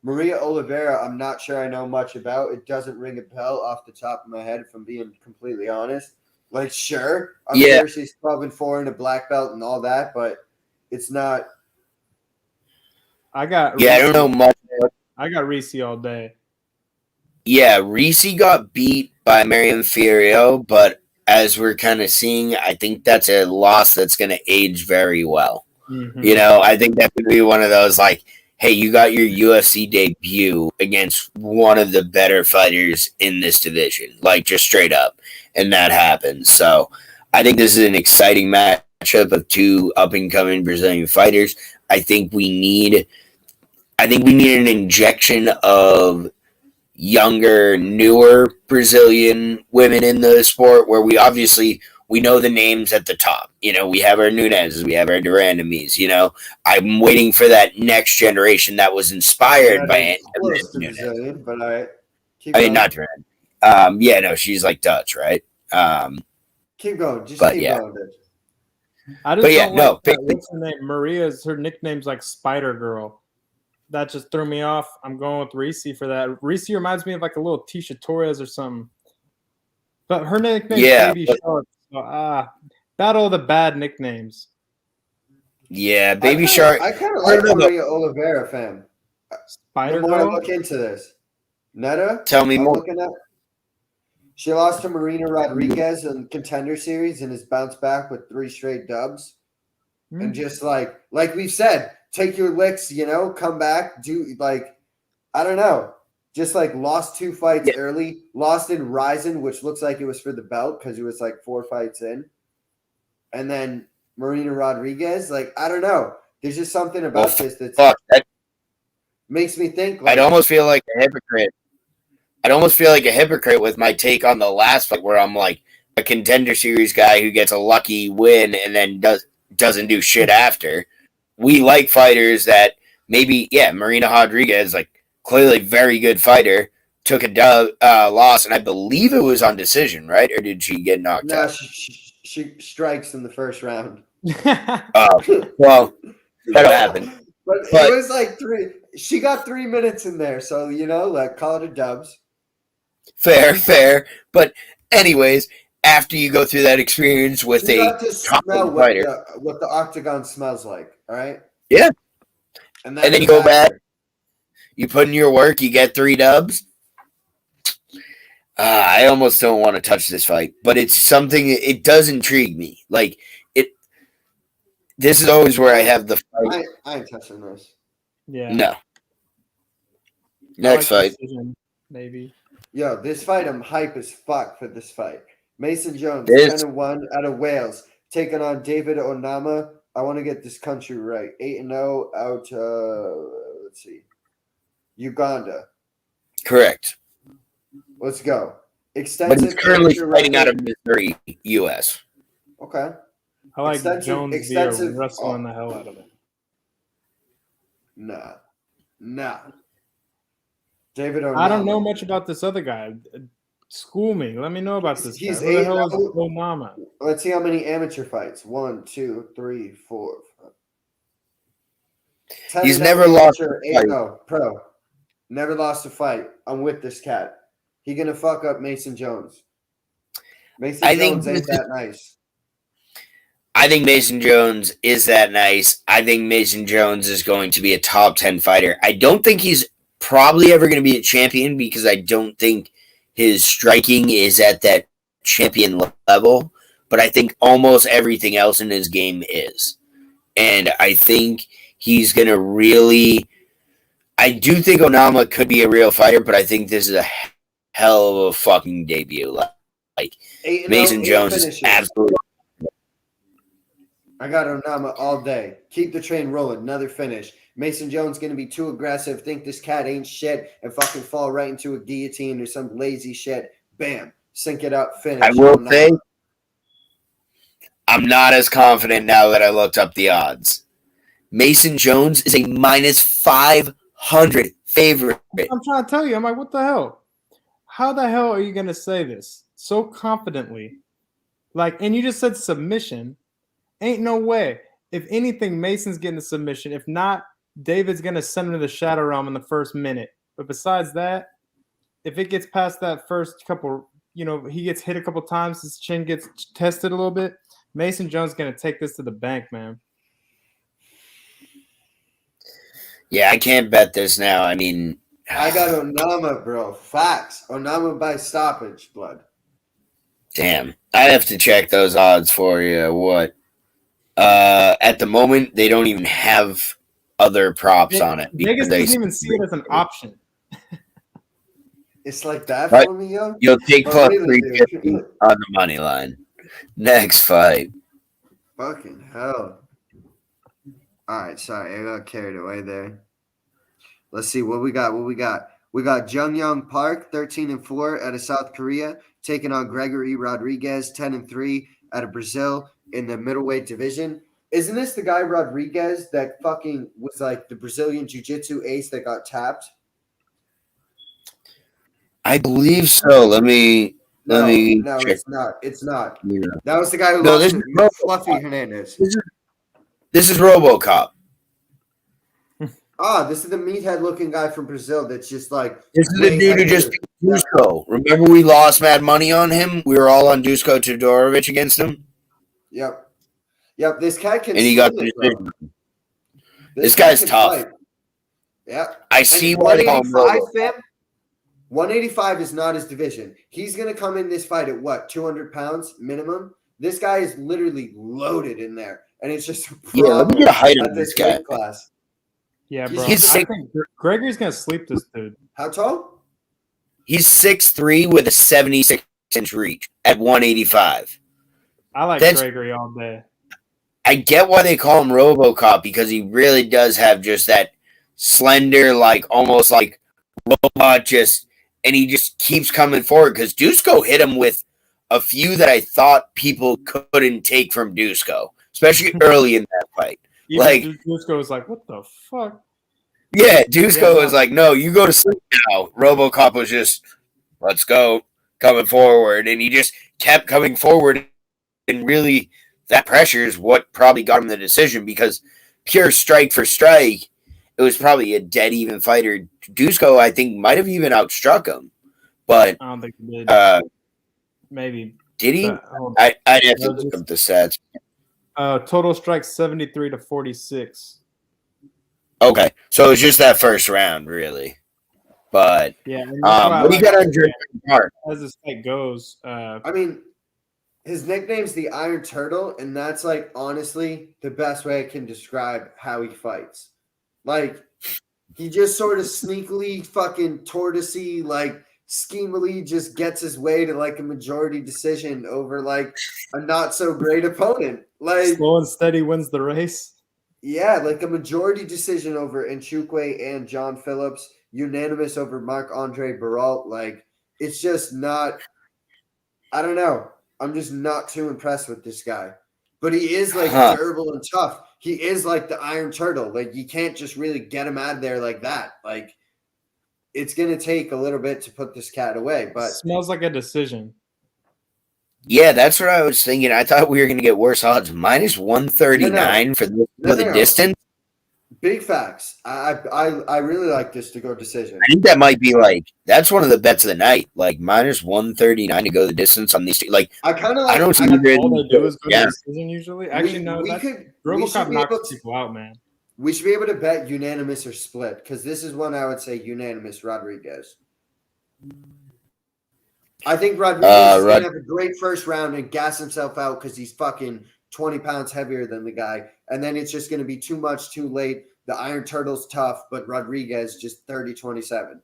S3: Maria Oliveira, I'm not sure I know much about. It doesn't ring a bell off the top of my head, if I'm being completely honest. Like, sure, I'm sure she's 12-4 and a black belt and all that, but it's not.
S2: I got.
S1: Yeah, I don't know much.
S2: I got Reese all day.
S1: Yeah, Reese got beat by Mariam Fierro, but as we're kind of seeing, I think that's a loss that's going to age very well.
S2: Mm-hmm.
S1: You know, I think that could be one of those like, hey, you got your UFC debut against one of the better fighters in this division, like just straight up, and that happens. So I think this is an exciting matchup of two up and coming Brazilian fighters. I think we need an injection of younger, newer Brazilian women in the sport where we know the names at the top. You know, we have our Nunez's, we have our Durandamis, you know. I'm waiting for that next generation that was inspired by
S3: Close to Brazilian, but
S1: not Duran. Yeah, no, she's like Dutch, right?
S3: Keep going. Just
S1: but
S3: keep
S1: yeah.
S3: going, dude.
S2: I just don't
S1: no,
S2: like what's her name? Her nickname's like Spider Girl. That just threw me off. I'm going with Reese for that. Reese reminds me of like a little Tisha Torres or something. But her nickname's Baby Shark. So, battle of the bad nicknames.
S1: Yeah, Baby Shark.
S3: I kind of like Maria Oliveira, fam.
S2: Spider
S3: the more
S2: Girl?
S3: I look into this. Netta?
S1: Tell me more.
S3: She lost to Marina Rodriguez in Contender Series and has bounced back with 3 straight dubs. And just like we've said, take your licks, you know, come back, I don't know. Just like lost 2 fights early, lost in Ryzen, which looks like it was for the belt because it was like 4 fights in. And then Marina Rodriguez, I don't know. There's just something about this that makes me think.
S1: I'd almost feel like a hypocrite. I'd almost feel like a hypocrite with my take on the last fight where I'm like a Contender Series guy who gets a lucky win and then doesn't do shit after. We like fighters that maybe, Marina Rodriguez, clearly very good fighter, took a loss, and I believe it was on decision, right? Or did she get knocked out?
S3: No, she strikes in the first round.
S1: Well, that'll happen.
S3: But it was like 3. She got 3 minutes in there, so call it a dubs.
S1: Fair. But anyways, after you go through that experience with
S3: you
S1: a
S3: got to smell what the octagon smells like, all right?
S1: Yeah. And then you go back, you put in your work, you get 3 dubs. I almost don't want to touch this fight, but it's something, it does intrigue me. This is always where I have the fight.
S3: I ain't touching this.
S2: Yeah.
S1: No. Next fight.
S2: Decision, maybe.
S3: Yo, this fight, I'm hype as fuck for this fight. Mason Jones, 10-1 out of Wales, taking on David Onama. I want to get this country right. 8-0 out, let's see, Uganda.
S1: Correct.
S3: Let's go.
S1: But he's currently fighting out of Missouri, U.S.
S3: Okay.
S2: I like Jones via wrestling the hell out of it.
S3: Nah. David Onama.
S2: I don't know much about this other guy. School me. Let me know about this guy.
S3: He's
S2: Who the hell is Onama?
S3: Let's see how many amateur fights. 1, 2, 3, 4, 5.
S1: He's never lost a fight.
S3: Pro. Never lost a fight. I'm with this cat. He gonna fuck up Mason Jones. Jones ain't that nice.
S1: I think Mason Jones is that nice. I think Mason Jones is going to be a top 10 fighter. I don't think he's probably ever going to be a champion because I don't think his striking is at that champion level, but I think almost everything else in his game is. And I think he's going to really. I do think Onama could be a real fighter, but I think this is a hell of a fucking debut. Like Mason Jones is absolutely.
S3: I got Onama all day. Keep the train rolling. Another finish. Mason Jones going to be too aggressive, think this cat ain't shit, and fucking fall right into a guillotine or some lazy shit. Bam. Sync it up. Finish.
S1: I will say, I'm not as confident now that I looked up the odds. Mason Jones is a minus 500 favorite.
S2: I'm trying to tell you. I'm like, what the hell? How the hell are you going to say this so confidently? Like, and you just said submission. Ain't no way. If anything, Mason's getting a submission. If not, David's going to send him to the Shadow Realm in the first minute. But besides that, if it gets past that first couple, he gets hit a couple times, his chin gets tested a little bit, Mason Jones is going to take this to the bank, man.
S1: Yeah, I can't bet this now. I mean,
S3: I got Onama, bro. Facts. Onama by stoppage, blood.
S1: Damn. I'd have to check those odds for you. What? At the moment, they don't even have other props on it.
S2: Vegas doesn't even see it as an option.
S3: It's like that for me, yo.
S1: You'll take plus 350 on the money line. Next fight.
S3: Fucking hell. All right, sorry. I got carried away there. Let's see what we got. We got Jungyoung Park, 13-4 out of South Korea, taking on Gregory Rodriguez, 10-3 out of Brazil in the middleweight division. Isn't this the guy Rodriguez that fucking was like the Brazilian jiu-jitsu ace that got tapped?
S1: I believe so. Let me
S3: No,
S1: check.
S3: it's not. It's not.
S1: Yeah.
S3: That was the guy who lost to Fluffy Hernandez.
S1: This is RoboCop.
S3: This is the meathead-looking guy from Brazil that's just like...
S1: This is the dude who just beat Dusko. Remember we lost mad money on him? We were all on Dusko Todorovic against him?
S3: Yep, this cat can...
S1: And he got the decision. This guy's tough.
S3: Fight. Yep.
S1: I see why they call him Robo.
S3: 185 is not his division. He's going to come in this fight at what, 200 pounds minimum? This guy is literally loaded in there. And it's just a problem.
S1: Yeah, let me get a height on this guy.
S3: Class.
S2: Yeah, bro.
S1: He's
S2: I think Gregory's going to sleep this dude.
S3: How tall?
S1: He's 6'3" with a 76-inch reach at 185.
S2: I like Gregory all day.
S1: I get why they call him RoboCop because he really does have just that slender, like almost like robot and he just keeps coming forward because Dusko hit him with a few that I thought people couldn't take from Dusko, especially early in that fight.
S2: Even Dusko was like, what the fuck?
S1: Yeah, Dusko was like, no, you go to sleep now. RoboCop was just, let's go, coming forward. And he just kept coming forward. And really, that pressure is what probably got him the decision because pure strike for strike, it was probably a dead even fighter. Dusko, I think, might have even outstruck him. But
S2: I don't think he did. Maybe.
S1: Did he? I'd have to look up the stats.
S2: Total strikes 73-46.
S1: Okay, so it's just that first round, really. But
S2: yeah,
S1: what do you got on Jurassic Park?
S2: As this fight goes,
S3: I mean, his nickname's the Iron Turtle, and that's like honestly the best way I can describe how he fights. Like, he just sort of sneakily, fucking tortoisey, like schemily, just gets his way to like a majority decision over like a not so great opponent. Like,
S2: slow and steady wins the race.
S3: Yeah, like a majority decision over Nchukwu and John Phillips, unanimous over Marc-Andre Baralt. Like, it's just not, I don't know. I'm just not too impressed with this guy. But he is like durable and tough. He is like the Iron Turtle. Like, you can't just really get him out of there like that. Like, it's going to take a little bit to put this cat away. But
S2: smells like a decision.
S1: Yeah, that's what I was thinking. I thought we were going to get worse odds. Minus 139 for the distance.
S3: Big facts. I really like this to go decision.
S1: I think that might be like, that's one of the bets of the night. Like minus 139 to go the distance on these two. Like,
S3: I kind of like.
S1: I don't see
S2: all they do is go to decision usually. Actually, no. RoboCop knocks people out, man.
S3: We should be able to bet unanimous or split because this is one I would say unanimous Rodriguez. I think Rodriguez is going to have a great first round and gas himself out because he's fucking 20 pounds heavier than the guy. And then it's just going to be too much too late. The Iron Turtle's tough, but Rodriguez just 30-27.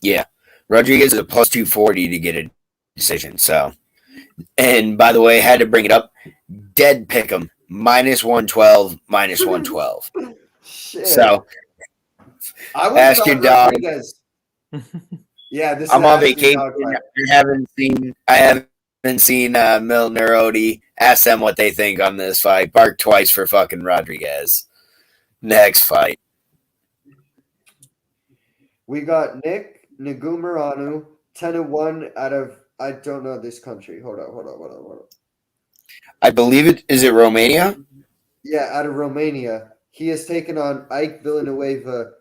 S1: Yeah. Rodriguez is a plus 240 to get a decision. So, and by the way, I had to bring it up. Dead pick him. Minus 112, minus 112.
S3: Shit.
S1: So,
S3: I would
S1: ask your dog. Yeah, this I'm on vacation. I haven't seen Milner Odie. Ask them what they think on this fight. Bark twice for fucking Rodriguez. Next fight.
S3: We got Nick Nagumuranu, 10-1 out of, I don't know this country. Hold on.
S1: I believe it. Is it Romania?
S3: Yeah, out of Romania. He has taken on Ike Villanueva,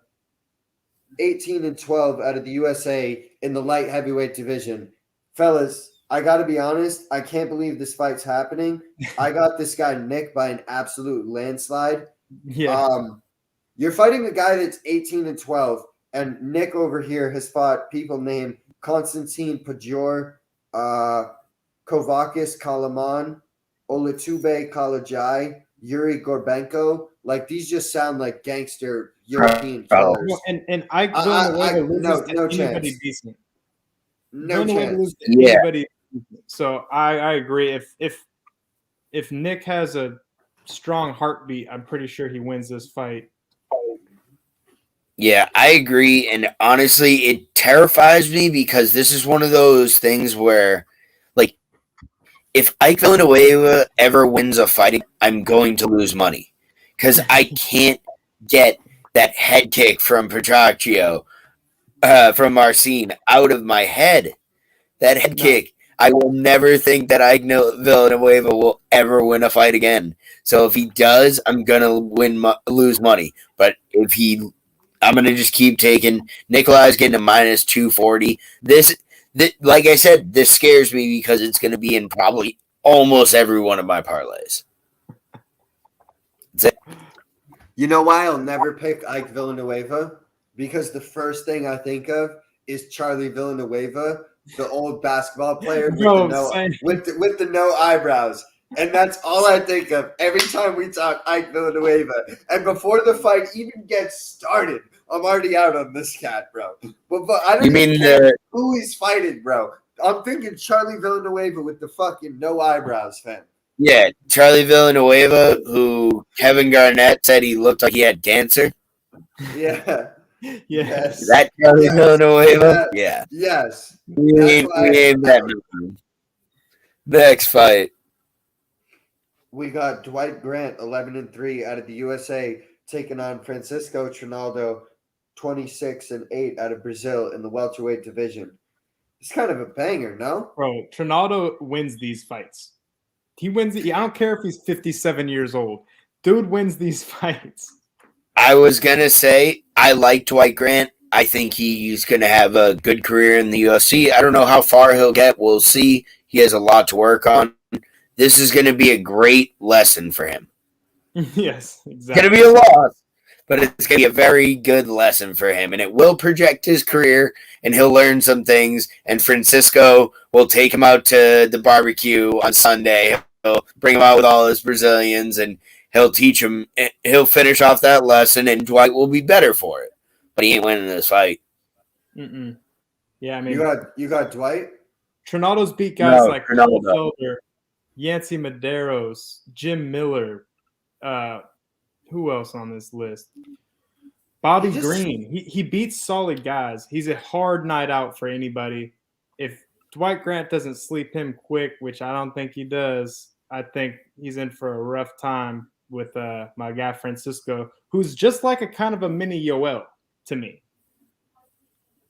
S3: 18-12 out of the USA in the light heavyweight division. Fellas, I got to be honest. I can't believe this fight's happening. I got this guy Nick by an absolute landslide.
S2: Yeah.
S3: You're fighting a guy that's 18-12, and Nick over here has fought people named Konstantin Pajor, Kovakis Kalaman, Olatube Kalajai, Yuri Gorbenko. Like, these just sound like gangster European killers.
S2: Well, and Ike Villanueva loses to anybody decent.
S3: No chance.
S2: Anybody decent. So I agree. If Nick has a strong heartbeat, I'm pretty sure he wins this fight.
S1: Yeah, I agree. And honestly, it terrifies me because this is one of those things where, like, if Ike Villanueva ever wins a fight, I'm going to lose money because I can't get that head kick from Petraccio, from Marcin out of my head. That head kick, I will never think that Ike Villanueva will ever win a fight again. So if he does, I'm gonna lose money. But if I'm gonna just keep taking. Nikolai's getting a minus 240. This, like I said, this scares me because it's gonna be in probably almost every one of my parlays. That's it.
S3: You know why I'll never pick Ike Villanueva? Because the first thing I think of is Charlie Villanueva, the old basketball player with the no eyebrows. And that's all I think of every time we talk Ike Villanueva. And before the fight even gets started, I'm already out on this cat, bro. But I don't even care who he's fighting, bro. I'm thinking Charlie Villanueva with the fucking no eyebrows, fam.
S1: Yeah, Charlie Villanueva, who Kevin Garnett said he looked like he had cancer.
S3: Yeah.
S2: Yes.
S1: That Charlie Villanueva? Yeah.
S3: Yes.
S1: We aimed that movie. Next fight.
S3: We got Dwight Grant, 11-3 out of the USA, taking on Francisco Trinaldo, 26-8 out of Brazil in the welterweight division. It's kind of a banger, no?
S2: Bro, Trinaldo wins these fights. He wins. I don't care if he's 57 years old. Dude wins these fights.
S1: I was going to say, I like Dwight Grant. I think he's going to have a good career in the UFC. I don't know how far he'll get. We'll see. He has a lot to work on. This is going to be a great lesson for him.
S2: Yes, exactly.
S1: It's going to be a loss, but it's going to be a very good lesson for him. And it will project his career, and he'll learn some things. And Francisco will take him out to the barbecue on Sunday. He'll bring him out with all his Brazilians, and he'll teach him. He'll finish off that lesson, and Dwight will be better for it. But he ain't winning this fight.
S2: Mm-mm. Yeah, I mean,
S3: you got Dwight.
S2: Trinaldo's beat guys like Paul Felder, Yancy Medeiros, Jim Miller. Who else on this list? Bobby Green. He beats solid guys. He's a hard night out for anybody. If Dwight Grant doesn't sleep him quick, which I don't think he does, I think he's in for a rough time with my guy Francisco, who's just like a kind of a mini Yoel to me.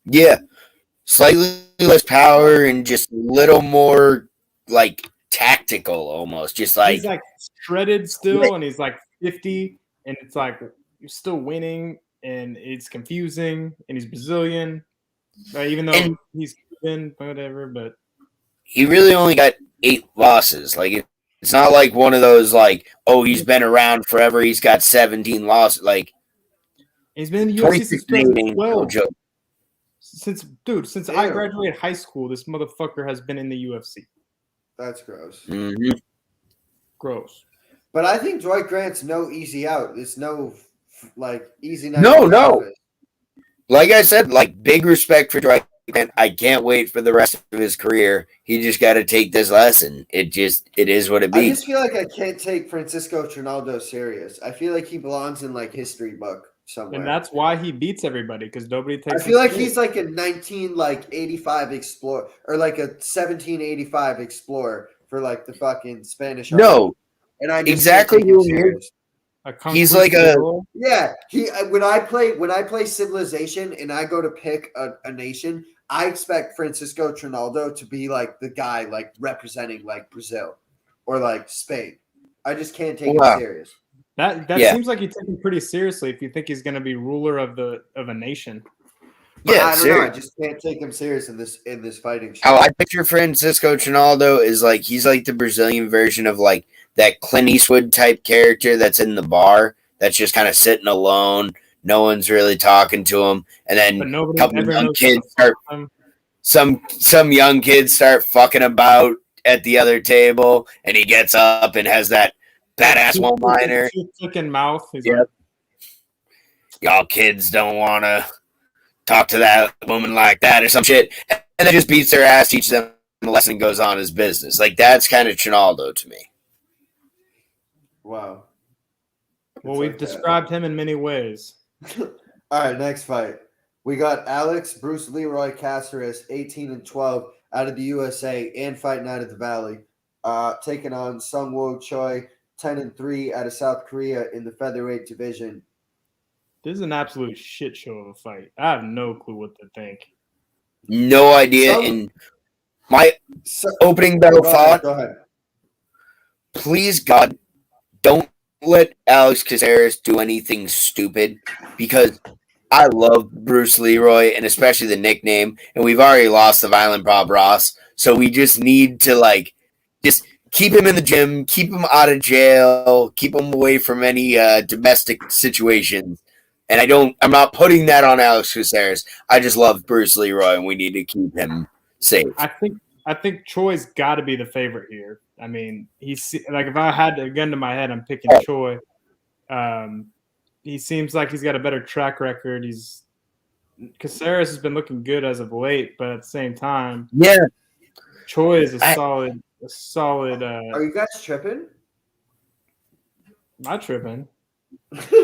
S1: Yeah. Slightly less power and just a little more like tactical almost. Just like
S2: he's like shredded still, and he's like 50, and it's like you're still winning, and it's confusing, and he's Brazilian, even though he's Cuban, whatever. But
S1: he really only got 8 losses. Like It's not like one of those like, oh, he's been around forever. He's got 17 losses. Like
S2: He's been in the UFC
S1: 26
S2: since
S1: and 8 ain't no
S2: 2012.
S1: joke.
S2: Since I graduated high school, this motherfucker has been in the UFC.
S3: That's gross.
S1: Mm-hmm.
S2: Gross.
S3: But I think Dwight Grant's no easy out. It's no like easy night.
S1: No,
S3: in the
S1: no.
S3: office.
S1: Like I said, like big respect for Dwight Grant. I can't wait for the rest of his career. He just got to take this lesson. It is what it
S3: I
S1: be.
S3: just feel like I can't take Francisco Trinaldo serious. I feel like he belongs in like history book somewhere.
S2: And that's why he beats everybody, because nobody takes
S3: I feel like
S2: him
S3: he's like a 1985 explorer or like a 1785 explorer for like the fucking Spanish Army.
S1: No,
S3: And I just
S1: exactly
S3: can't take him
S1: who he is.
S3: serious.
S1: He's like a
S3: Yeah, when I play Civilization and I go to pick a nation, I expect Francisco Trinaldo to be like the guy like representing like Brazil or like Spain. I just can't take him serious.
S2: That
S1: Yeah.
S2: seems like you take him pretty seriously if you think he's going to be ruler of a nation.
S3: But
S1: yeah.
S3: I don't know. I just can't take him serious in this fighting show.
S1: How I picture Francisco Trinaldo is like he's like the Brazilian version of like that Clint Eastwood type character that's in the bar that's just kind of sitting alone. No one's really talking to him, and then
S2: But
S1: a
S2: nobody
S1: couple
S2: ever
S1: young
S2: knows
S1: kids
S2: how to
S1: start
S2: fuck him.
S1: some young kids start fucking about at the other table, and he gets up and has that badass one liner.
S2: Chicken mouth. He's
S1: Yep.
S2: like,
S1: Y'all kids don't want to talk to that woman like that or some shit, and then just beats their ass, teaches them a lesson, and goes on his business. Like that's kind of Trinaldo to me.
S3: Wow.
S2: well,
S3: It's
S2: we've
S3: like that.
S2: described him in many ways.
S3: All right, next fight. We got Alex Bruce Leroy Caceres, 18-12 out of the USA and Fight Night at the Valley, taking on Sungwoo Choi, 10-3 out of South Korea in the featherweight division.
S2: This is an absolute shit show of a fight. I have no clue what to think.
S1: No idea. And my opening bell thought:
S3: Go ahead.
S1: please God, don't let Alex Caceres do anything stupid, because I love Bruce Leroy and especially the nickname, and we've already lost the Violent Bob Ross, so we just need to like just keep him in the gym, keep him out of jail, keep him away from any domestic situations. And I'm not putting that on Alex Caceres. I just love Bruce Leroy, and we need to keep him safe.
S2: I think Choi's got to be the favorite here. I mean, he's like, if I had a gun to my head, I'm picking Choi. He seems like he's got a better track record. Caceres has been looking good as of late, but at the same time,
S1: yeah,
S2: Choi is a solid.
S3: Are you guys tripping?
S2: Not tripping.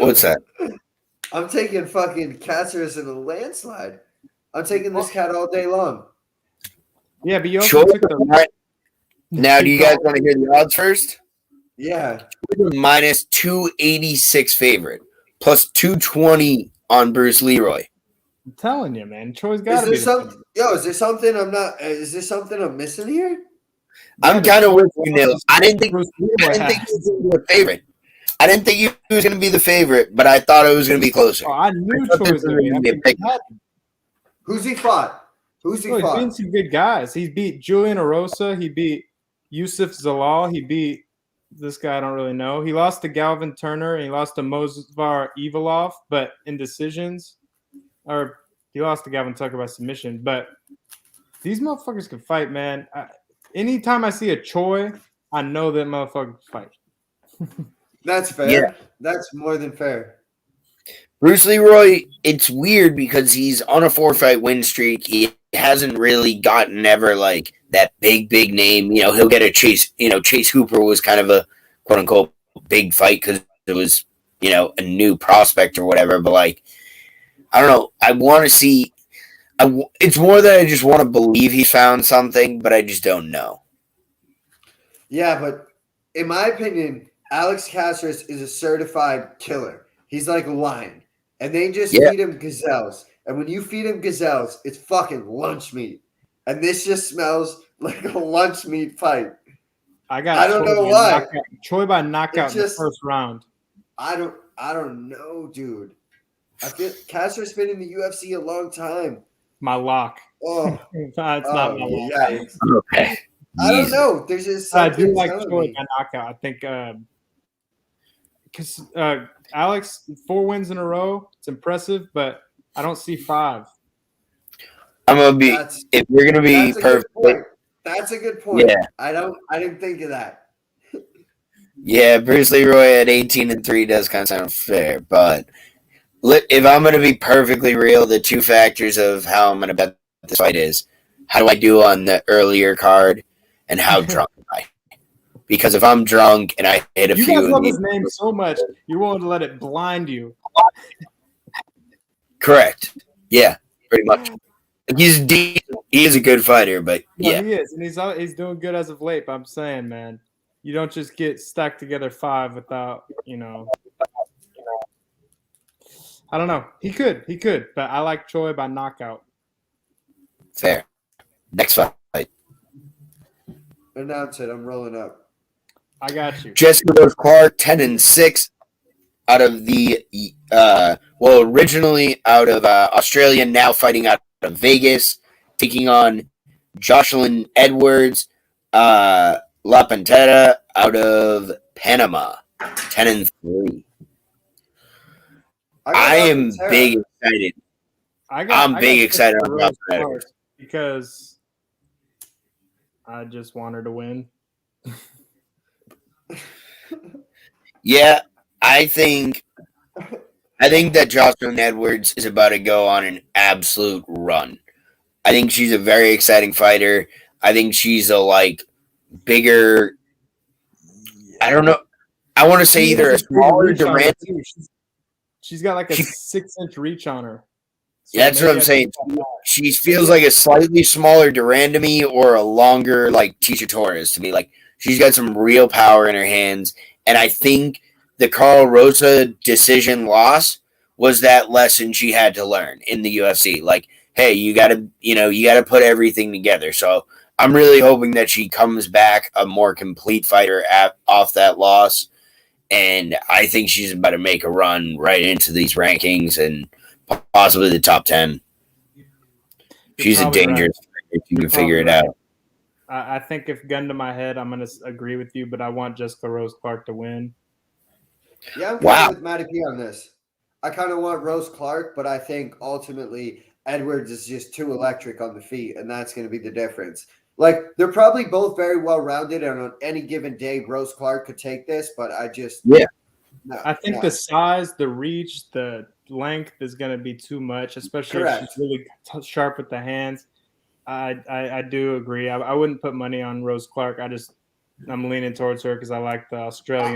S1: What's that?
S3: I'm taking fucking Caceres in a landslide. I'm taking this cat all day long.
S2: Yeah, but you also took the.
S1: Now, do you guys want to hear the odds first?
S3: Yeah.
S1: Minus 286 favorite, plus 220 on Bruce Leroy.
S2: I'm telling you, man, Choi's got to be.
S3: Is there something I'm not? Is there something I'm missing here?
S1: I'm kind of with you, Neil. I didn't think he was going to be the favorite. I didn't think he was going to be the favorite, but I thought it was going to be closer.
S2: Oh, I knew Choi was going to be a pick.
S3: Who's he fought? He's
S2: beaten some good guys. He beat Julian Erosa. He beat Yusuf Zalal. He beat this guy I don't really know. He lost to Galvin Turner and he lost to Mozvar Ivalov, but in decisions. Or he lost to Gavin Tucker by submission. But these motherfuckers can fight, man. Anytime I see a Choi, I know that motherfucker can fight.
S3: That's fair.
S1: Yeah.
S3: That's more than fair.
S1: Bruce Leroy, it's weird because he's on a 4-fight win streak. He hasn't really gotten ever like that big name. You know, he'll get a Chase. You know, Chase Hooper was kind of a quote unquote big fight because it was, you know, a new prospect or whatever. But like, I don't know. I want to see. It's more that I just want to believe he found something, but I just don't know.
S3: Yeah, but in my opinion, Alex Caceres is a certified killer. He's like a lion. And they just feed him gazelles. And when you feed him gazelles, it's fucking lunch meat. And this just smells like a lunch meat fight.
S2: I don't know
S3: why.
S2: Choi by knockout in the first round.
S3: I don't know, dude. I feel Caceres been in the UFC a long time.
S2: My lock.
S3: Oh,
S2: it's not my lock.
S3: Yikes.
S1: Okay.
S3: I don't know. There's just
S2: I
S3: something
S2: do like
S3: telling
S2: Choi
S3: me.
S2: by knockout. I think because Alex 4 wins in a row. It's impressive, but I don't see 5.
S1: I'm gonna be if we're gonna be
S3: That's a good
S1: perfect.
S3: point. That's a good point.
S1: Yeah.
S3: I didn't think of that.
S1: Yeah, Bruce Leroy at 18-3 does kind of sound fair, but if I'm gonna be perfectly real, the two factors of how I'm gonna bet this fight is how do I do on the earlier card and how drunk am I? Because if I'm drunk and I hit a
S2: You
S1: few
S2: guys
S1: of
S2: love
S1: these,
S2: his name so much, you're willing to let it blind you.
S1: correct. Yeah, pretty much. He's decent. He is a good fighter, but
S2: No,
S1: yeah.
S2: he is, and he's doing good as of late. But I'm saying, man, you don't just get stacked together 5 without, I don't know. He could, but I like Choi by knockout.
S1: Fair. Next fight.
S3: Announce it. I'm rolling up.
S2: I got you.
S1: Jessica Rose Clark, 10-6 out of the originally out of Australia, now fighting out of Vegas, taking on Jocelyn Edwards, La Pantera out of Panama, 10-3. I am big excited. I'm big excited about that
S2: because I just want her to win.
S1: Yeah, I think that Jocelyn Edwards is about to go on an absolute run. I think she's a very exciting fighter. I think she's a bigger. I don't know. I want to say either a smaller Durant.
S2: She's got like a 6-inch reach on her.
S1: So that's what I'm saying. She feels like a slightly smaller Durandamy or a longer Tisha Torres to me. She's got some real power in her hands, and I think the Carl Rosa decision loss was that lesson she had to learn in the UFC. Hey, you gotta put everything together. So I'm really hoping that she comes back a more complete fighter off that loss. And I think she's about to make a run right into these rankings and possibly the top 10. She's a dangerous fighter if you can figure it out.
S2: I think if gun to my head, I'm going to agree with you, but I want Jessica Rose Clark to win.
S3: Yeah, I'm kind of with Matty P on this. I kind of want Rose Clark, but I think ultimately Edwards is just too electric on the feet, and that's going to be the difference. They're probably both very well-rounded, and on any given day, Rose Clark could take this, but I just...
S1: Yeah.
S3: No,
S2: I think the size, the reach, the length is going to be too much, especially if she's really sharp with the hands. I do agree. I wouldn't put money on Rose Clark. I'm leaning towards her because I like the Australian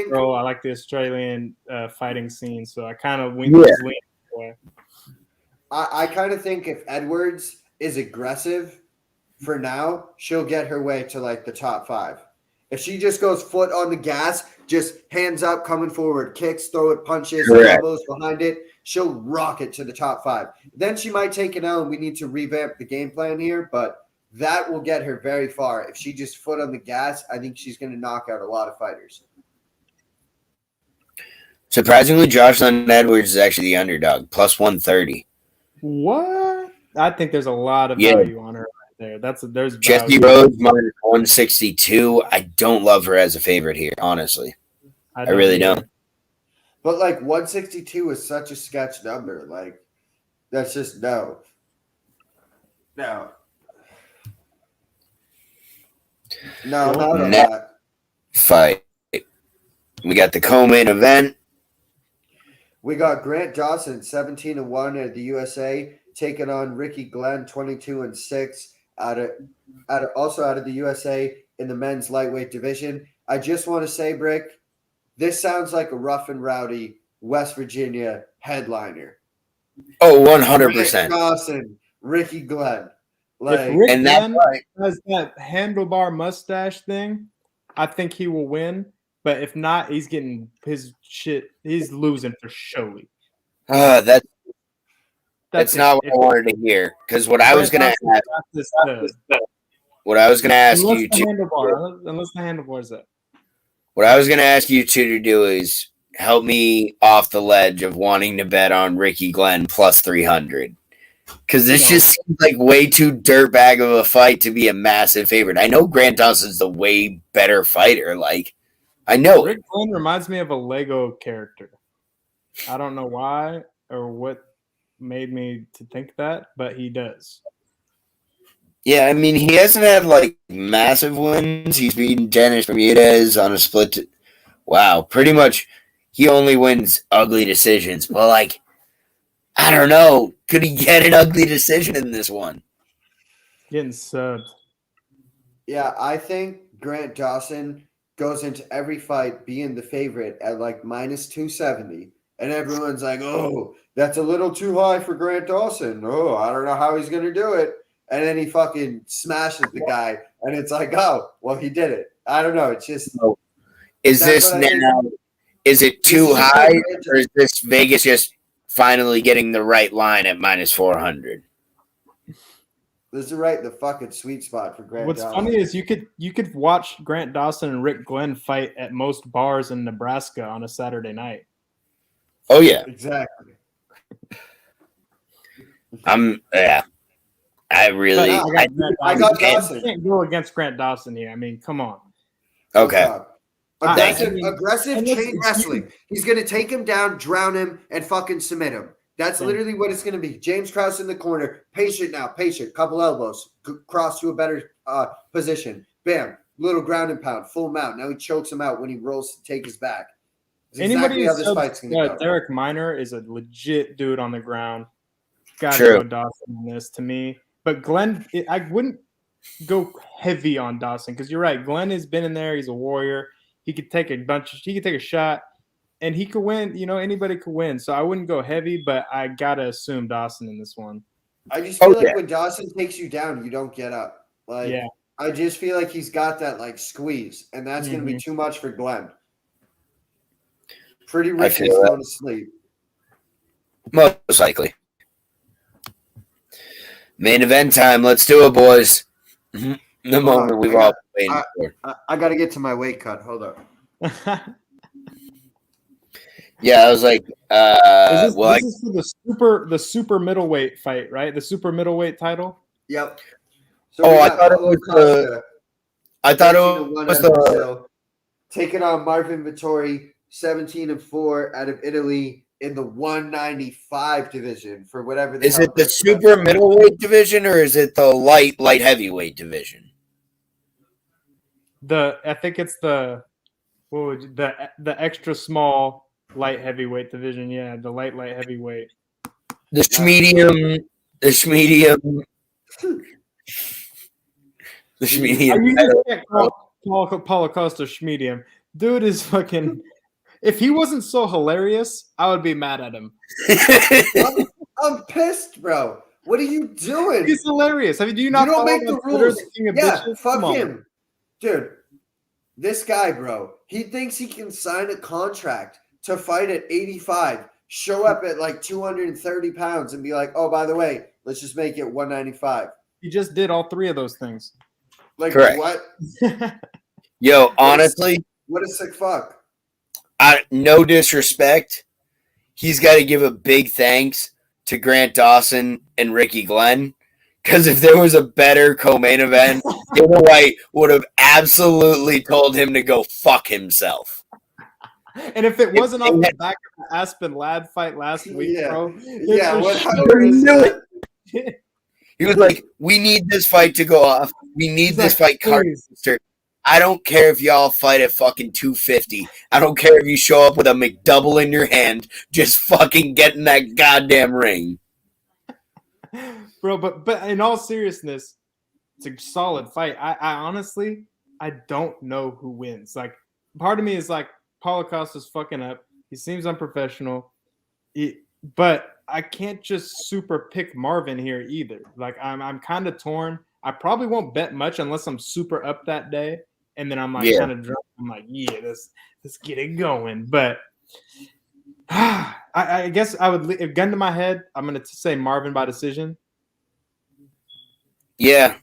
S2: girl. I like the Australian fighting scene, so I kind of lean away.
S3: I kind of think if Edwards is aggressive for now, she'll get her way to the top 5. If she just goes foot on the gas, just hands up, coming forward, kicks, throw it, punches, elbows behind it, she'll rock it to the top 5. Then she might take an L, and we need to revamp the game plan here, but that will get her very far. If she just foot on the gas, I think she's going to knock out a lot of fighters.
S1: Surprisingly, Jocelyn Edwards is actually the underdog, plus 130.
S2: What? I think there's a lot of value on her right there. There's
S1: Jessie Rose minus 162. I don't love her as a favorite here, honestly. I really don't.
S3: But 162 is such a sketch number. That's just no. No. No, not on that.
S1: Fight. We got the co-main event.
S3: We got Grant Dawson, 17-1 at the USA, taking on Ricky Glenn, 22-6 out of the USA in the men's lightweight division. I just want to say, Brick, this sounds like a rough and rowdy West Virginia headliner.
S1: Oh, 100%.
S3: Grant Dawson, Ricky Glenn.
S2: If Rick Glenn has that handlebar mustache thing, I think he will win. But if not, he's getting his shit. He's losing for surely.
S1: That's not what I wanted to hear. Because what I was going to ask you to,
S2: unless the handlebar is up.
S1: What I was going to ask you two to do is help me off the ledge of wanting to bet on Ricky Glenn plus 300. Because this just seems like way too dirtbag of a fight to be a massive favorite. I know Grant Dawson's the way better fighter. Like, I know
S2: Rick Glenn reminds me of a Lego character. I don't know why or what made me to think that, but he does.
S1: Yeah, I mean, he hasn't had like massive wins. He's beaten Dennis Bermudez on a split. Wow, pretty much he only wins ugly decisions. But like, I don't know. Could he get an ugly decision in this one?
S2: Getting subbed.
S3: Yeah, I think Grant Dawson goes into every fight being the favorite at like minus 270. And everyone's like, oh, that's a little too high for Grant Dawson. Oh, I don't know how he's going to do it. And then he fucking smashes the guy. And it's like, oh, well, he did it. I don't know. It's just.
S1: Is this now? Is it too high? Or is this Vegas just finally getting the right line at minus 400?
S3: This is right, the fucking sweet spot for Grant
S2: What's
S3: Dawson.
S2: funny is you could watch Grant Dawson and Rick Glenn fight at most bars in Nebraska on a Saturday night.
S1: Oh yeah,
S3: exactly.
S1: Yeah. I really.
S3: I got Dawson.
S2: You can't go against Grant Dawson here. I mean, come on.
S1: Okay.
S3: Aggressive chain wrestling. He's gonna take him down, drown him, and fucking submit him. That's literally what it's going to be. James Krause in the corner. Patient now. Patient. Couple elbows. Cross to a better position. Bam. Little ground and pound. Full mount. Now he chokes him out when he rolls to take his back. That's
S2: Anybody
S3: exactly how this fight's going to go.
S2: Derek Minor is a legit dude on the ground. Got to go Dawson in this to me. But Glenn, I wouldn't go heavy on Dawson because you're right. Glenn has been in there. He's a warrior. He could take a shot. And he could win, anybody could win. So I wouldn't go heavy, but I got to assume Dawson in this one.
S3: I just feel like when Dawson takes you down, you don't get up. I just feel like he's got that, squeeze, and that's going to be too much for Glenn. Pretty risky going to sleep.
S1: Most likely. Main event time. Let's do it, boys. The moment we've all been waiting for.
S3: I got to get to my weight cut. Hold up.
S1: Yeah, I was like,
S2: this is for the super middleweight fight, right? The super middleweight title.
S3: Yep.
S1: So I thought it was the
S3: taking on Marvin Vettori, 17-4 out of Italy in the 195 division for whatever.
S1: Is it the super middleweight division or is it the light heavyweight division?
S2: I think it's the extra small. Light heavyweight division, yeah, the light heavyweight.
S1: The medium.
S2: You can't call Paulo Costa schmedium. Dude is fucking. If he wasn't so hilarious, I would be mad at him.
S3: I'm pissed, bro. What are you doing?
S2: He's hilarious. Do you not?
S3: You don't make the rules. Yeah, fuck him, dude. This guy, bro. He thinks he can sign a contract to fight at 85, show up at 230 pounds and be like, oh, by the way, let's just make it 195.
S2: He just did all three of those things.
S1: Correct.
S3: What?
S1: Yo, honestly.
S3: What a sick fuck.
S1: No disrespect. He's got to give a big thanks to Grant Dawson and Ricky Glenn. Because if there was a better co-main event, Dana White would have absolutely told him to go fuck himself.
S2: And if it wasn't on the back of the Aspen Ladd fight last week, bro.
S3: Yeah,
S1: he was like, we need this fight to go off. We need this fight card. I don't care if y'all fight at fucking 250. I don't care if you show up with a McDouble in your hand. Just fucking get in that goddamn ring.
S2: Bro, but in all seriousness, it's a solid fight. I honestly, I don't know who wins. Part of me is Paulo Costa's fucking up. He seems unprofessional. But I can't just super pick Marvin here either. I'm kind of torn. I probably won't bet much unless I'm super up that day. And then I'm kind of drunk. I'm let's get it going. But I guess I would, gun to my head, I'm going to say Marvin by decision.
S1: Yeah.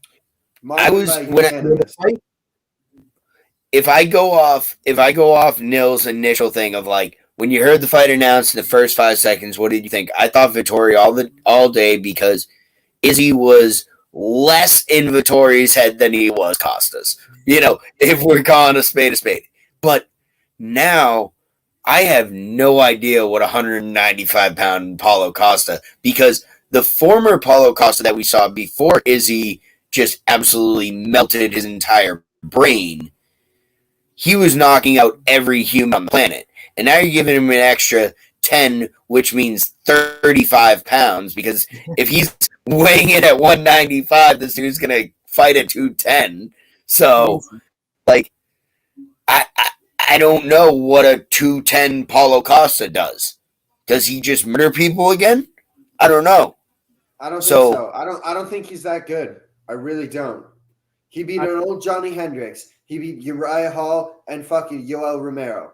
S1: If I go off Nil's initial thing of when you heard the fight announced in the first 5 seconds, what did you think? I thought Vettori all day because Izzy was less in Vettori's head than he was Costa's. If we're calling a spade a spade. But now I have no idea what 195-pound Paulo Costa, because the former Paulo Costa that we saw before Izzy just absolutely melted his entire brain, he was knocking out every human on the planet. And now you're giving him an extra 10, which means 35 pounds, because if he's weighing in at 195, this dude's going to fight at 210. So, like, I don't know what a 210 Paulo Costa does. Does he just murder people again? I don't know.
S3: I don't think so. I don't think he's that good. I really don't. He beat an old Johnny Hendricks. He beat Uriah Hall and fucking Yoel Romero.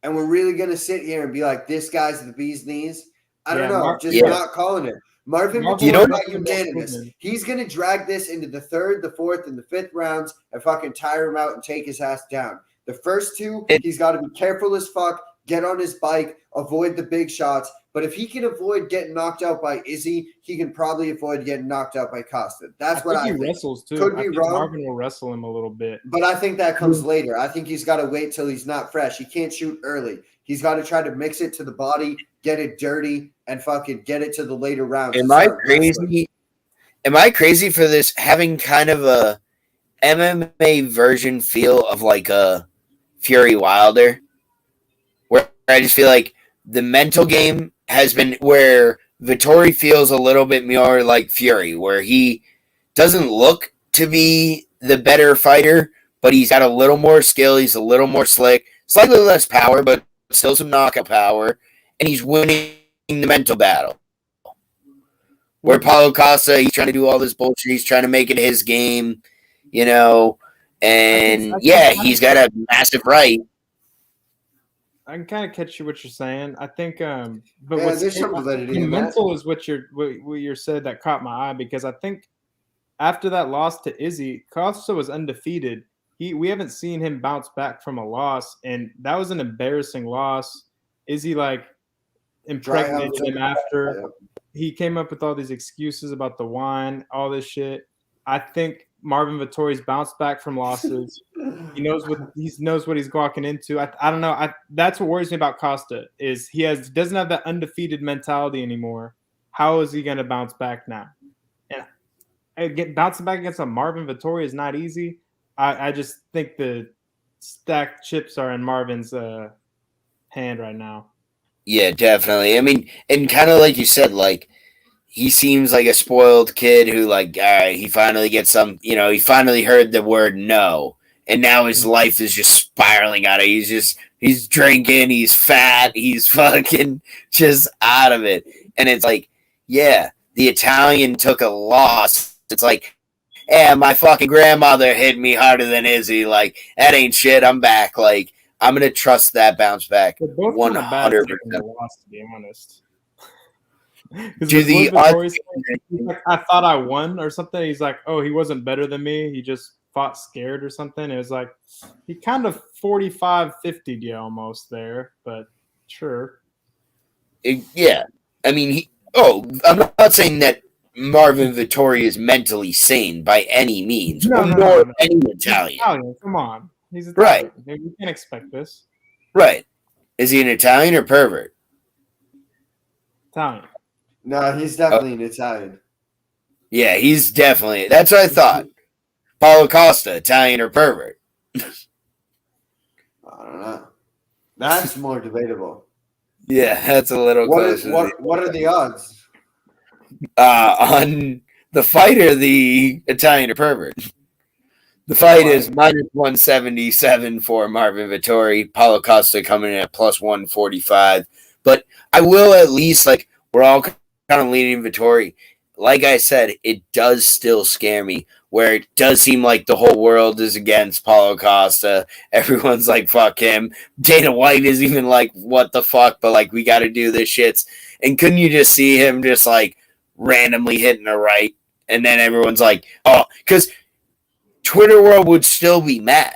S3: And we're really going to sit here and be like, this guy's the bee's knees? I don't know. Not calling it. Marvin Vettori got unanimous. He's going to drag this into the 3rd, the 4th, and the 5th rounds and fucking tire him out and take his ass down. The first 2, he's got to be careful as fuck, get on his bike, avoid the big shots. But if he can avoid getting knocked out by Izzy, he can probably avoid getting knocked out by Costa. That's what I think.
S2: He wrestles too.
S3: Could be wrong.
S2: Marvin will wrestle him a little bit.
S3: But I think that comes later. I think he's got to wait till he's not fresh. He can't shoot early. He's got to try to mix it to the body, get it dirty, and fucking get it to the later rounds.
S1: Am I crazy? Am I crazy for this having kind of a MMA version feel of like a Fury Wilder, where I just feel like the mental game has been where Vettori feels a little bit more like Fury, where he doesn't look to be the better fighter, but he's got a little more skill, he's a little more slick, slightly less power, but still some knockout power, and he's winning the mental battle. Where Paulo Costa, he's trying to do all this bullshit, he's trying to make it his game, and he's got a massive right.
S2: I can kind of catch you what you're saying. I think, but
S3: there's some validity in that.
S2: Mental is what you're said that caught my eye, because I think after that loss to Izzy, Costa was undefeated. We haven't seen him bounce back from a loss, and that was an embarrassing loss. Izzy impregnated him after. He came up with all these excuses about the wine, all this shit. I think Marvin Vettori's bounced back from losses. He knows what he's walking into. I don't know. That's what worries me about Costa is he doesn't have that undefeated mentality anymore. How is he going to bounce back now? And bouncing back against a Marvin Vettori is not easy. I just think the stacked chips are in Marvin's hand right now.
S1: Yeah, definitely. I mean, and kind of like you said, he seems like a spoiled kid who, all right, he finally gets he finally heard the word no, and now his life is just spiraling out of it. He's drinking, he's fat, he's fucking just out of it. And it's the Italian took a loss. It's my fucking grandmother hit me harder than Izzy. That ain't shit. I'm back. I'm going to trust that bounce back 100%.
S2: Loss, to be honest. I thought I won or something. He's like, oh, he wasn't better than me. He just fought scared or something. It was he kind of 45-50'd you almost there, but sure.
S1: Yeah. I mean, I'm not saying that Marvin Vettori is mentally sane by any means.
S2: No.
S1: Any Italian.
S2: He's Italian. Come on. He's Italian.
S1: Right.
S2: Maybe we can't expect this.
S1: Right. Is he an Italian or pervert?
S2: Italian.
S3: No, he's definitely an Italian.
S1: Yeah, he's definitely. That's what I thought. Paulo Costa, Italian or pervert?
S3: I don't know. That's more debatable.
S1: Yeah, that's a little closer.
S3: What are the odds?
S1: On the fight or the Italian or pervert? The fight is -177 for Marvin Vettori. Paulo Costa coming in at +145. But I will at least, we're all kind of leaning Vettori. Like I said, it does still scare me, where it does seem like the whole world is against Paulo Costa. Everyone's like, fuck him. Dana White is even like, what the fuck? But, we got to do this shit. And couldn't you just see him just, randomly hitting a right? And then everyone's like, oh, because Twitter world would still be mad.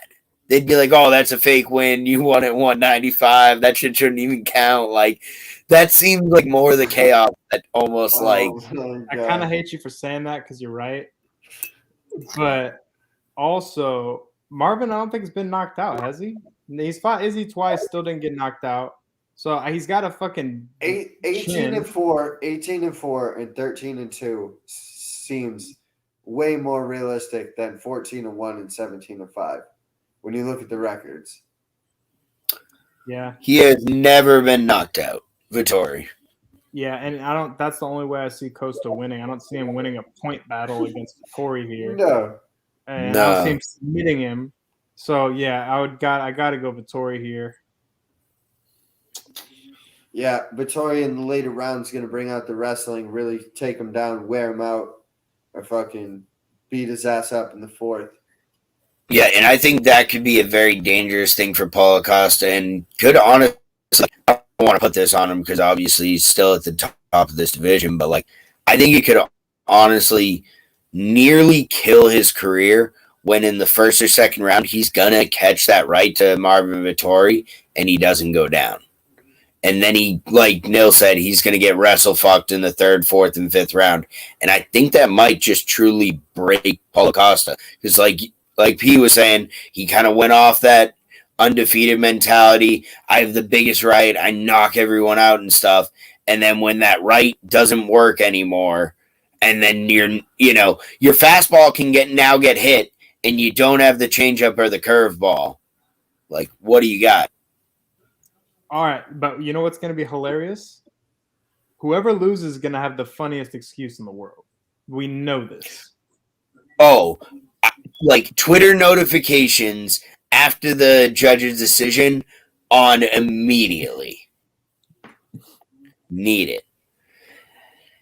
S1: they'd be like, "Oh, that's a fake win. You won at 195. That shit shouldn't even count." Like that seems like more of the chaos that almost like
S2: I kind of hate you for saying that because you're right. But also, Marvin, I don't think has been knocked out, has he? He's fought Izzy twice, still didn't get knocked out. So he's got a fucking
S3: 18-4, 18-4, and 13-2 seems way more realistic than 14-1 and 17-5 when you look at the records.
S2: Yeah,
S1: he has never been knocked out. Vettori.
S2: yeah, and I don't. That's the only way I see Costa winning. I don't see him winning a point battle against Vettori here.
S3: No,
S2: And I don't see him submitting him. So yeah, I gotta go Vettori here.
S3: yeah, Vettori in the later rounds going to bring out the wrestling, really take him down, wear him out, or fucking beat his ass up in the fourth.
S1: Yeah, and I think that could be a very dangerous thing for Paulo Costa, and could honestly, I don't want to put this on him because obviously he's still at the top of this division, but like I think it could honestly nearly kill his career when in the first or second round he's gonna catch that right to Marvin Vettori and he doesn't go down. And then he, like Nil said, he's going to get wrestle fucked in the third, fourth, and fifth round. And I think that might just truly break Paulo Costa. Because like P was saying, he kind of went off that undefeated mentality. I have the biggest right. I knock everyone out and stuff. And then when that right doesn't work anymore, and then your fastball can get hit, and you don't have the changeup or the curveball. Like, what do you got?
S2: All right, but you know what's going to be hilarious? Whoever loses is going to have the funniest excuse in the world. We know this.
S1: Oh, like Twitter notifications after the judge's decision on immediately. Need it.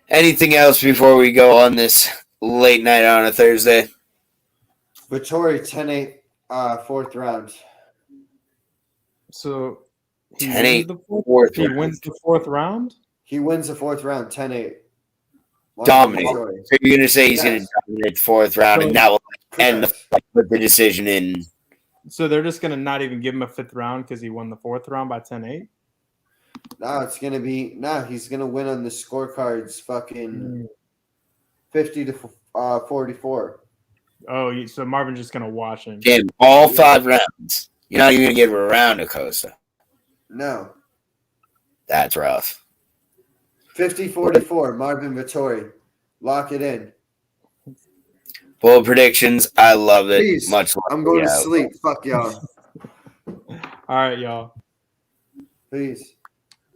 S1: Anything else before we go on this late night on a Thursday?
S3: Vettori 10-8, fourth round.
S2: So he
S1: 10-8,
S2: wins the fourth round?
S3: He wins the fourth round, 10-8.
S1: Dominate. So you're going to say he's going to dominate the fourth round, and that will end the fight with the decision in.
S2: So they're just going to not even give him a fifth round because he won the fourth round by 10-8?
S3: No, it's going to be he's going to win on the scorecards fucking 50-44.
S2: Oh, so Marvin's just going to watch him.
S1: Damn, all 5 rounds. You're not even going to give him a round to Costa.
S3: No.
S1: That's rough.
S3: 50-44, Marvin Vettori. Lock it in.
S1: Bold predictions. I love it.
S3: Please,
S1: Much love.
S3: I'm going to sleep. Fuck y'all.
S2: All right, y'all.
S3: Peace.